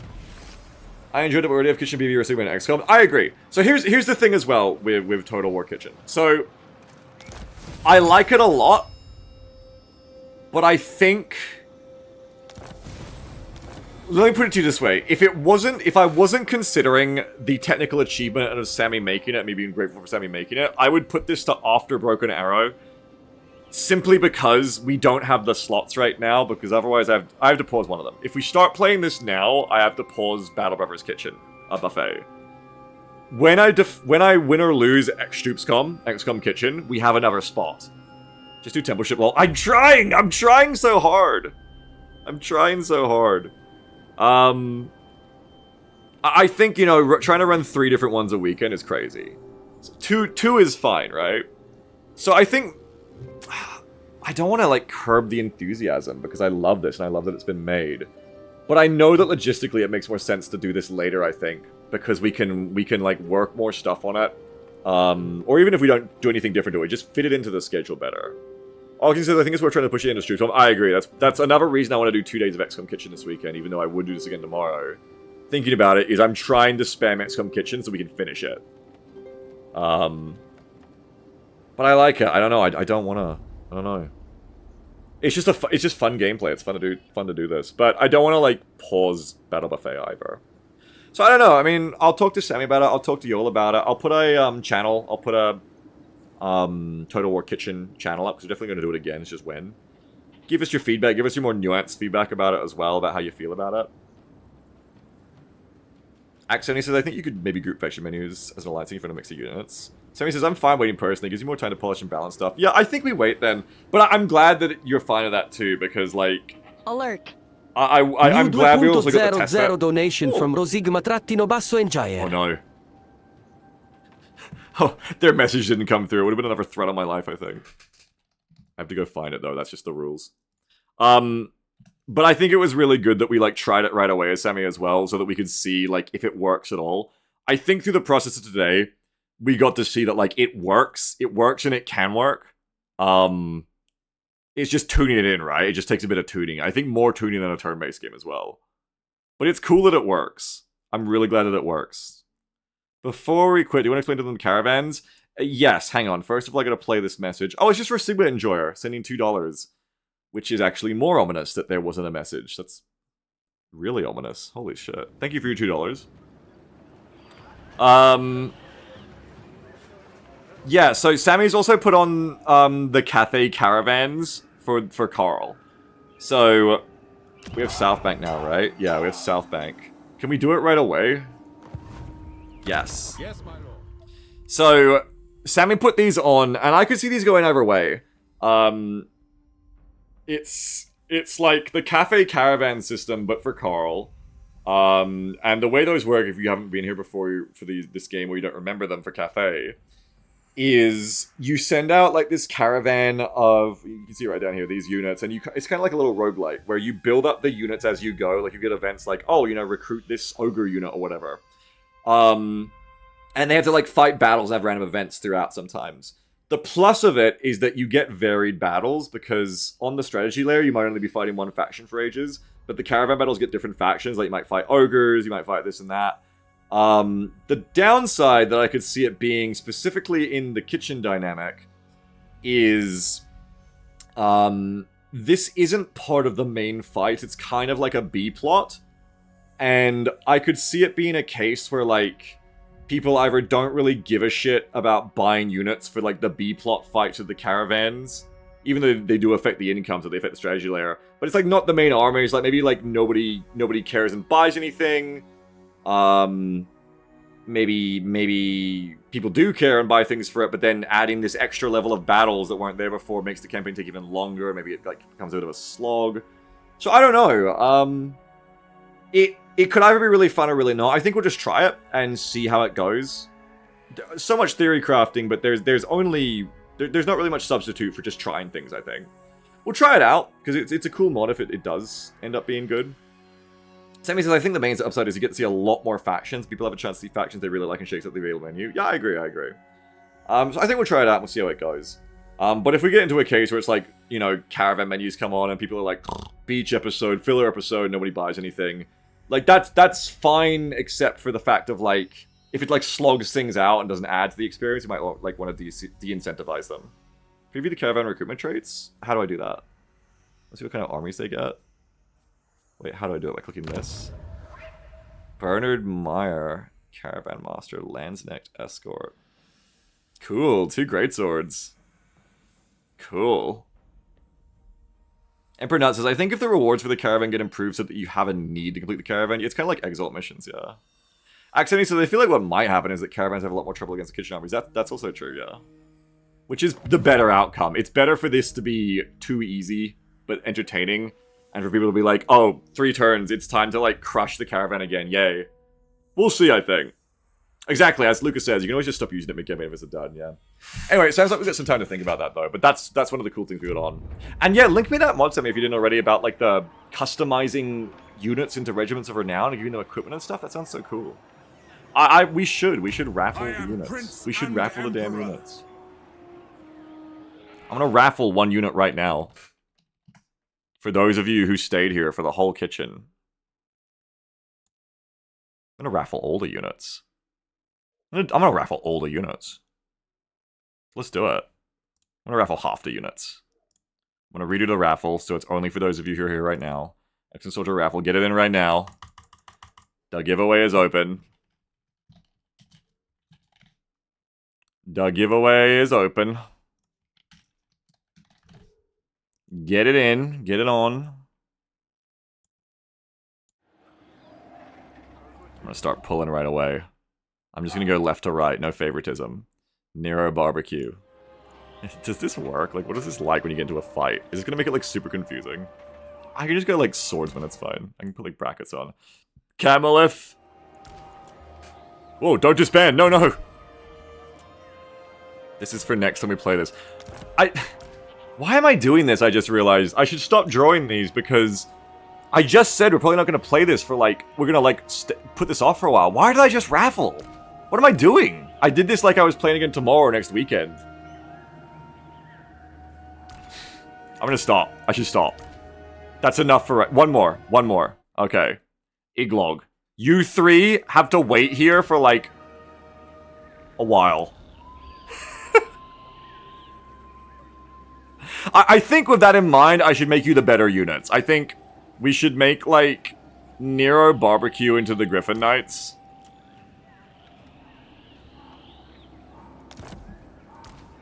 I enjoyed it, but we already have Kitchen BB receiving an XCOM. I agree. So here's the thing as well with Total War Kitchen. So I like it a lot, but I think, let me put it to you this way: if I wasn't considering the technical achievement of Sammy making it, me being grateful for Sammy making it, I would put this to after Broken Arrow. Simply because we don't have the slots right now, because otherwise I have to pause one of them. If we start playing this now, I have to pause Battle Brothers Kitchen, a buffet. When I win or lose XCOM Kitchen, we have another spot. Just do Temple Ship Wall. I'm trying so hard. I think, you know, trying to run 3 different ones a weekend is crazy. So two is fine, right? So I think I don't want to, like, curb the enthusiasm, because I love this, and I love that it's been made. But I know that logistically it makes more sense to do this later, I think. Because we can like, work more stuff on it. Or even if we don't do anything different to it, just fit it into the schedule better. All I can say, I think is we're trying to push it into Street. I agree, that's another reason I want to do 2 days of XCOM Kitchen this weekend, even though I would do this again tomorrow. Thinking about it is I'm trying to spam XCOM Kitchen so we can finish it. But I like it. I don't know. I don't want to... I don't know. It's just fun gameplay. It's fun to do this. But I don't want to, like, pause Battle Buffet either. So I don't know. I mean, I'll talk to Sammy about it. I'll talk to Yoel about it. I'll put a channel. I'll put a Total War Kitchen channel up, because we're definitely going to do it again. It's just when. Give us your feedback. Give us your more nuanced feedback about it as well, about how you feel about it. Axoni says, I think you could maybe group faction menus as an alliance for a mix of units. Sammy says, I'm fine waiting personally. It gives you more time to polish and balance stuff. Yeah, I think we wait then. But I'm glad that you're fine with that too, because, like... Alert. I'm glad we also got the test set. donation from Rosigma-Basso-Engineer. Oh no. Oh, their message didn't come through. It would have been another threat on my life, I think. I have to go find it though. That's just the rules. But I think it was really good that we, like, tried it right away as Sammy as well, so that we could see, like, if it works at all. I think through the process of today, we got to see that, like, it works and it can work. It's just tuning it in, right? It just takes a bit of tuning. I think more tuning than a turn-based game as well. But it's cool that it works. I'm really glad that it works. Before we quit, do you want to explain to them the caravans? Yes, hang on. First of all, I gotta play this message. Oh, it's just for Sigma Enjoyer, sending $2. Which is actually more ominous that there wasn't a message. That's really ominous. Holy shit. Thank you for your $2. Yeah, so Sammy's also put on the Cathay caravans for Carl. So we have South Bank now, right? Yeah, we have South Bank. Can we do it right away? Yes. Yes, my lord. So Sammy put these on, and I could see these going either way. It's like the Cafe Caravan system, but for Carl. And the way those work, if you haven't been here before for this game, or you don't remember them for Cafe, is you send out, like, this caravan of, you can see right down here, these units, and it's kind of like a little roguelike, where you build up the units as you go. Like, you get events like, oh, you know, recruit this ogre unit or whatever. And they have to, like, fight battles and have random events throughout sometimes. The plus of it is that you get varied battles, because on the strategy layer, you might only be fighting one faction for ages, but the caravan battles get different factions. Like, you might fight ogres, you might fight this and that. The downside that I could see it being, specifically in the kitchen dynamic, is this isn't part of the main fight. It's kind of like a B-plot, and I could see it being a case where, like, people either don't really give a shit about buying units for, like, the B-plot fights of the caravans, even though they do affect the income, so they affect the strategy layer. But it's, like, not the main army. It's, like, maybe, like, nobody cares and buys anything. Maybe people do care and buy things for it, but then adding this extra level of battles that weren't there before makes the campaign take even longer. Maybe it, like, becomes a bit of a slog. So I don't know. It could either be really fun or really not. I think we'll just try it and see how it goes. So much theory crafting, but there's not really much substitute for just trying things, I think. We'll try it out, because it's a cool mod if it does end up being good. Sammy says, I think the main upside is you get to see a lot more factions. People have a chance to see factions they really like and shakes up the available menu. Yeah, I agree. So I think we'll try it out and we'll see how it goes. But if we get into a case where it's like, you know, caravan menus come on and people are like, beach episode, filler episode, nobody buys anything, Like, that's fine, except for the fact of, like, if it, like, slogs things out and doesn't add to the experience, you might, like, want to de-incentivize them. Preview the caravan recruitment traits? How do I do that? Let's see what kind of armies they get. Wait, how do I do it? By clicking this? Bernard Meyer, Caravan Master, Landsnecht Escort. Cool, 2 greatswords. Cool. Emperor Nut says, I think if the rewards for the caravan get improved so that you have a need to complete the caravan, it's kind of like Exalt missions, yeah. Accenny says, I feel like what might happen is that caravans have a lot more trouble against the kitchen armies. That's also true, yeah. Which is the better outcome. It's better for this to be too easy, but entertaining, and for people to be like, oh, 3 turns, it's time to, like, crush the caravan again, yay. We'll see, I think. Exactly, as Lucas says, you can always just stop using it mid-game if it's done, yeah. Anyway, it sounds like we've got some time to think about that, though, but that's one of the cool things we got on. And yeah, link me that mod to me if you didn't already about, like, the customizing units into Regiments of Renown and giving them equipment and stuff. That sounds so cool. We should raffle the units. We should raffle the damn units. I'm gonna raffle 1 unit right now. For those of you who stayed here for the whole kitchen. I'm gonna raffle all the units. I'm gonna raffle all the units. Let's do it. I'm gonna raffle half the units. I'm gonna redo the raffle, so it's only for those of you who are here right now. Extra Soldier raffle, get it in right now. The giveaway is open. The giveaway is open. Get it in, get it on. I'm gonna start pulling right away. I'm just gonna go left to right, no favoritism. Nero barbecue. Does this work? Like, what is this like when you get into a fight? Is this gonna make it, like, super confusing? I can just go, like, swordsman, it's fine. I can put, like, brackets on. Camelith! Whoa, don't disband! No, no! This is for next time we play this. Why am I doing this? I just realized. I should stop drawing these because I just said we're probably not going to play this for, like, we're going to, like, put this off for a while. Why did I just raffle? What am I doing? I did this like I was playing again tomorrow or next weekend. I'm going to stop. I should stop. That's enough for... One more. One more. Okay. Iglog. You 3 have to wait here for, like, a while. I think with that in mind, I should make you the better units. I think we should make, like, Nero Barbecue into the Griffin Knights.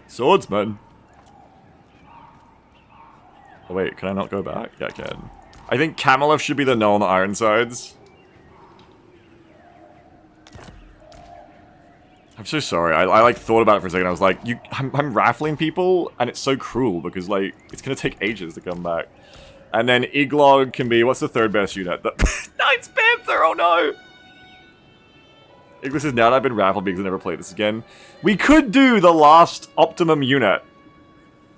Swordsman. Oh wait, can I not go back? Yeah, I can. I think Camelith should be the Null on the Ironsides. I'm so sorry. I like thought about it for a second. I was like, I'm raffling people, and it's so cruel because, like, it's gonna take ages to come back. And then Iglog can be, what's the 3rd best unit? The Knights Panther. Oh no! Iglog says, now that I've been raffled because I never played this again. We could do the last Optimum unit.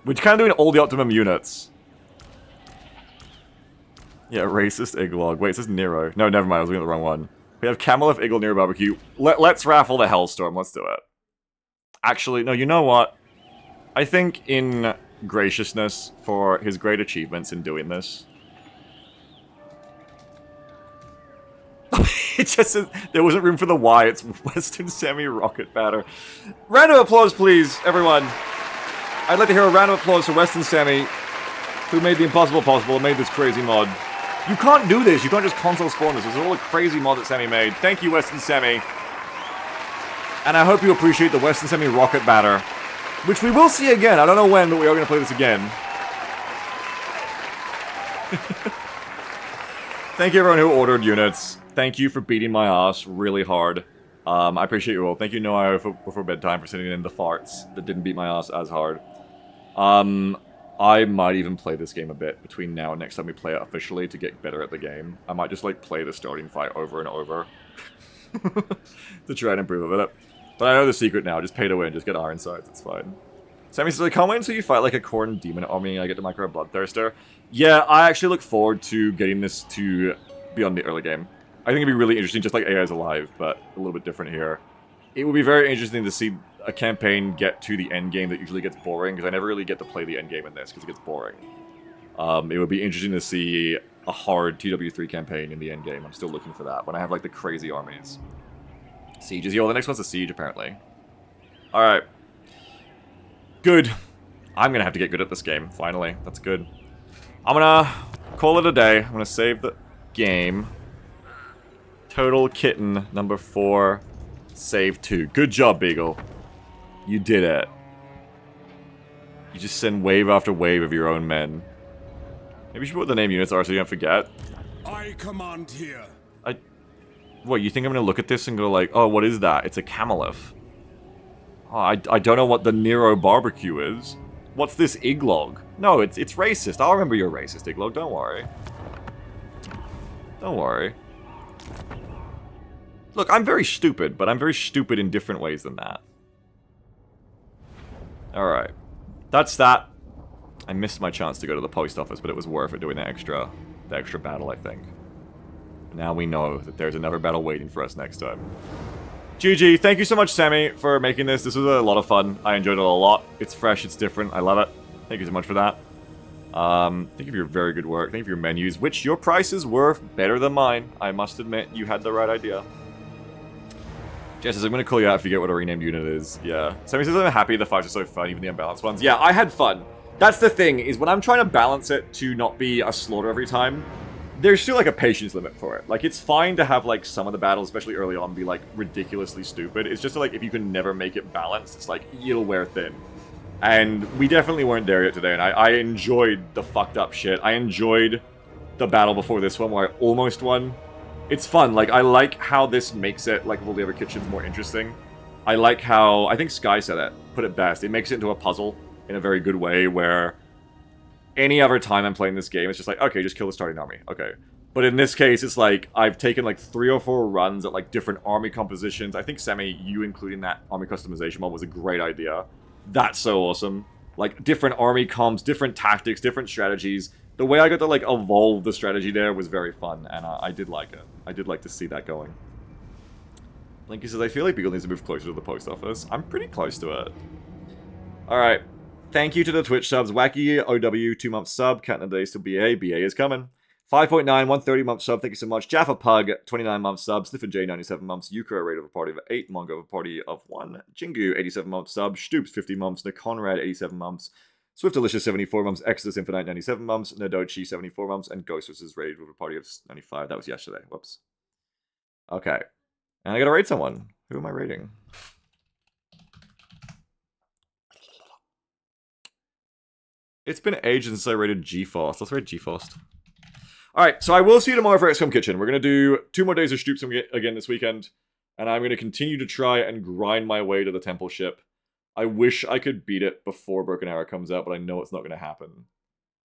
We're kind of doing all the Optimum units. Yeah, racist Iglog. Wait, it says Nero. No, never mind. I was looking at the wrong one. We have Camelith, Eagle, Nero Barbecue. Let's raffle the Hellstorm. Let's do it. Actually, no, you know what? I think in graciousness for his great achievements in doing this. It just says there wasn't room for the Y. It's Western Semi-Rocket Batter. Round of applause, please, everyone. I'd like to hear a round of applause for Western Semi, who made the impossible possible and made this crazy mod. You can't do this. You can't just console spawn this. This is all a crazy mod that Semi made. Thank you, Western Semi. And I hope you appreciate the Western Semi Rocket Batter, which we will see again. I don't know when, but we are going to play this again. Thank you, everyone who ordered units. Thank you for beating my ass really hard. I appreciate you all. Thank you, Noah, before bedtime for sending in the farts that didn't beat my ass as hard. I might even play this game a bit between now and next time we play it officially to get better at the game. I might just, like, play the starting fight over and over to try and improve a bit. But I know the secret now. Just pay to win. Just get Ironsides. It's fine. Sammy says, I can't wait until you fight like a Khorne demon army and I get to micro Bloodthirster. Yeah, I actually look forward to getting this to be on the early game. I think it'd be really interesting, just like AI's Alive, but a little bit different here. It would be very interesting to see a campaign get to the end game that usually gets boring, because I never really get to play the end game in this, because it gets boring. It would be interesting to see a hard TW3 campaign in the end game. I'm still looking for that when I have like the crazy armies. Sieges. Yo, the next one's a siege apparently. Alright. Good. I'm gonna have to get good at this game, finally. That's good. I'm gonna call it a day. I'm gonna save the game. Total Kitten number 4. Save 2. Good job, Beagle. You did it. You just send wave after wave of your own men. Maybe you should put what the name units are so you don't forget. I command here. What, you think I'm gonna look at this and go like, oh, what is that? It's a Camelith. Oh, I don't know what the Nero barbecue is. What's this Iglog? No, it's racist. I'll remember you're racist, Iglog. Don't worry. Don't worry. Look, I'm very stupid, but I'm very stupid in different ways than that. Alright. That's that. I missed my chance to go to the post office, but it was worth it doing the extra battle, I think. Now we know that there's another battle waiting for us next time. GG, thank you so much, Sammy, for making this. This was a lot of fun. I enjoyed it a lot. It's fresh, it's different. I love it. Thank you so much for that. Thank you for your very good work. Thank you for your menus, which your prices were better than mine. I must admit, you had the right idea. Jess says, I'm going to call you out if you get what a renamed unit is. Yeah. Sammy says, I'm happy the fights are so fun, even the unbalanced ones. Yeah, I had fun. That's the thing, is when I'm trying to balance it to not be a slaughter every time, there's still, like, a patience limit for it. Like, it's fine to have, like, some of the battles, especially early on, be, like, ridiculously stupid. It's just, like, if you can never make it balanced, it's like, you'll wear thin. And we definitely weren't there yet today, and I enjoyed the fucked up shit. I enjoyed the battle before this one, where I almost won. It's fun. Like, I like how this makes it, like all the other kitchens, more interesting. I like how, I think Sky said it, put it best. It makes it into a puzzle in a very good way, where any other time I'm playing this game, it's just like, okay, just kill the starting army. Okay. But in this case, it's like, I've taken like 3 or 4 runs at like different army compositions. I think, Sammy, you including that army customization mod was a great idea. That's so awesome. Like, different army comps, different tactics, different strategies. The way I got to, like, evolve the strategy there was very fun, and I did like it. I did like to see that going. Blinky says, I feel like Beagle needs to move closer to the post office. I'm pretty close to it. Alright. Thank you to the Twitch subs. Wacky OW, 2-month sub. Counting the days to BA. BA is coming. 5.9, 130-month sub. Thank you so much. Jaffa Pug, 29-month sub. Sniffer J, 97 months. Yuka, a rate of a party of 8. Mongo, a party of 1. Jingu, 87-month sub. Stoops, 50 months. Nick Conrad, 87 months. Swift Delicious, 74 months. Exodus Infinite, 97 months. Nadochi, 74 months. And Ghost was rated with a party of 95. That was yesterday. Whoops. Okay. And I gotta rate someone. Who am I rating? It's been ages since I rated GeForce. Let's rate GeForce. Alright, so I will see you tomorrow for XCOM Kitchen. We're going to do 2 more days of Stoops again this weekend. And I'm going to continue to try and grind my way to the Temple ship. I wish I could beat it before Broken Arrow comes out, but I know it's not going to happen.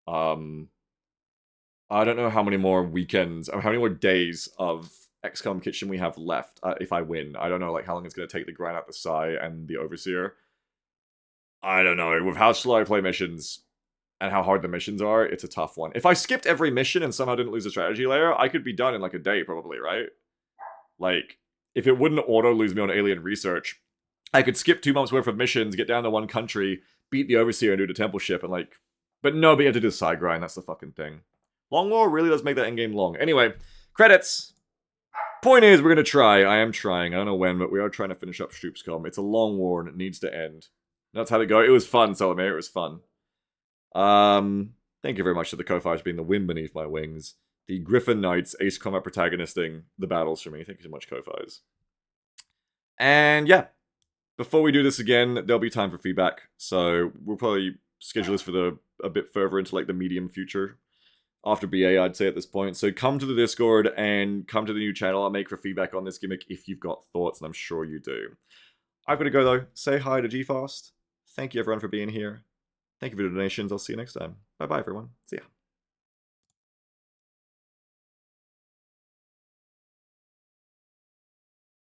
I don't know how many more weekends, or how many more days of XCOM Kitchen we have left if I win. I don't know like how long it's going to take to grind out the Psy and the Overseer. I don't know. With how slow I play missions and how hard the missions are, it's a tough one. If I skipped every mission and somehow didn't lose a strategy layer, I could be done in like a day probably, right? Like, if it wouldn't auto-lose me on Alien Research, I could skip 2 months worth of missions, get down to 1 country, beat the Overseer and do the Temple ship, and like... But no, but you have to do the side grind, that's the fucking thing. Long War really does make that endgame long. Anyway, credits! Point is, we're gonna try. I am trying. I don't know when, but we are trying to finish up Stroopscom. It's a long war and it needs to end. That's how it go. It was fun, Solomir. It was fun. Thank you very much to the co-fires being the wind beneath my wings. The Griffin Knights, Ace Combat protagonisting the battles for me. Thank you so much, co-fires. And yeah, before we do this again, there'll be time for feedback. So we'll probably schedule this for a bit further into like the medium future. After BA, I'd say at this point. So come to the Discord and come to the new channel I'll make for feedback on this gimmick if you've got thoughts, and I'm sure you do. I've got to go though. Say hi to GFast. Thank you everyone for being here. Thank you for the donations. I'll see you next time. Bye-bye everyone. See ya.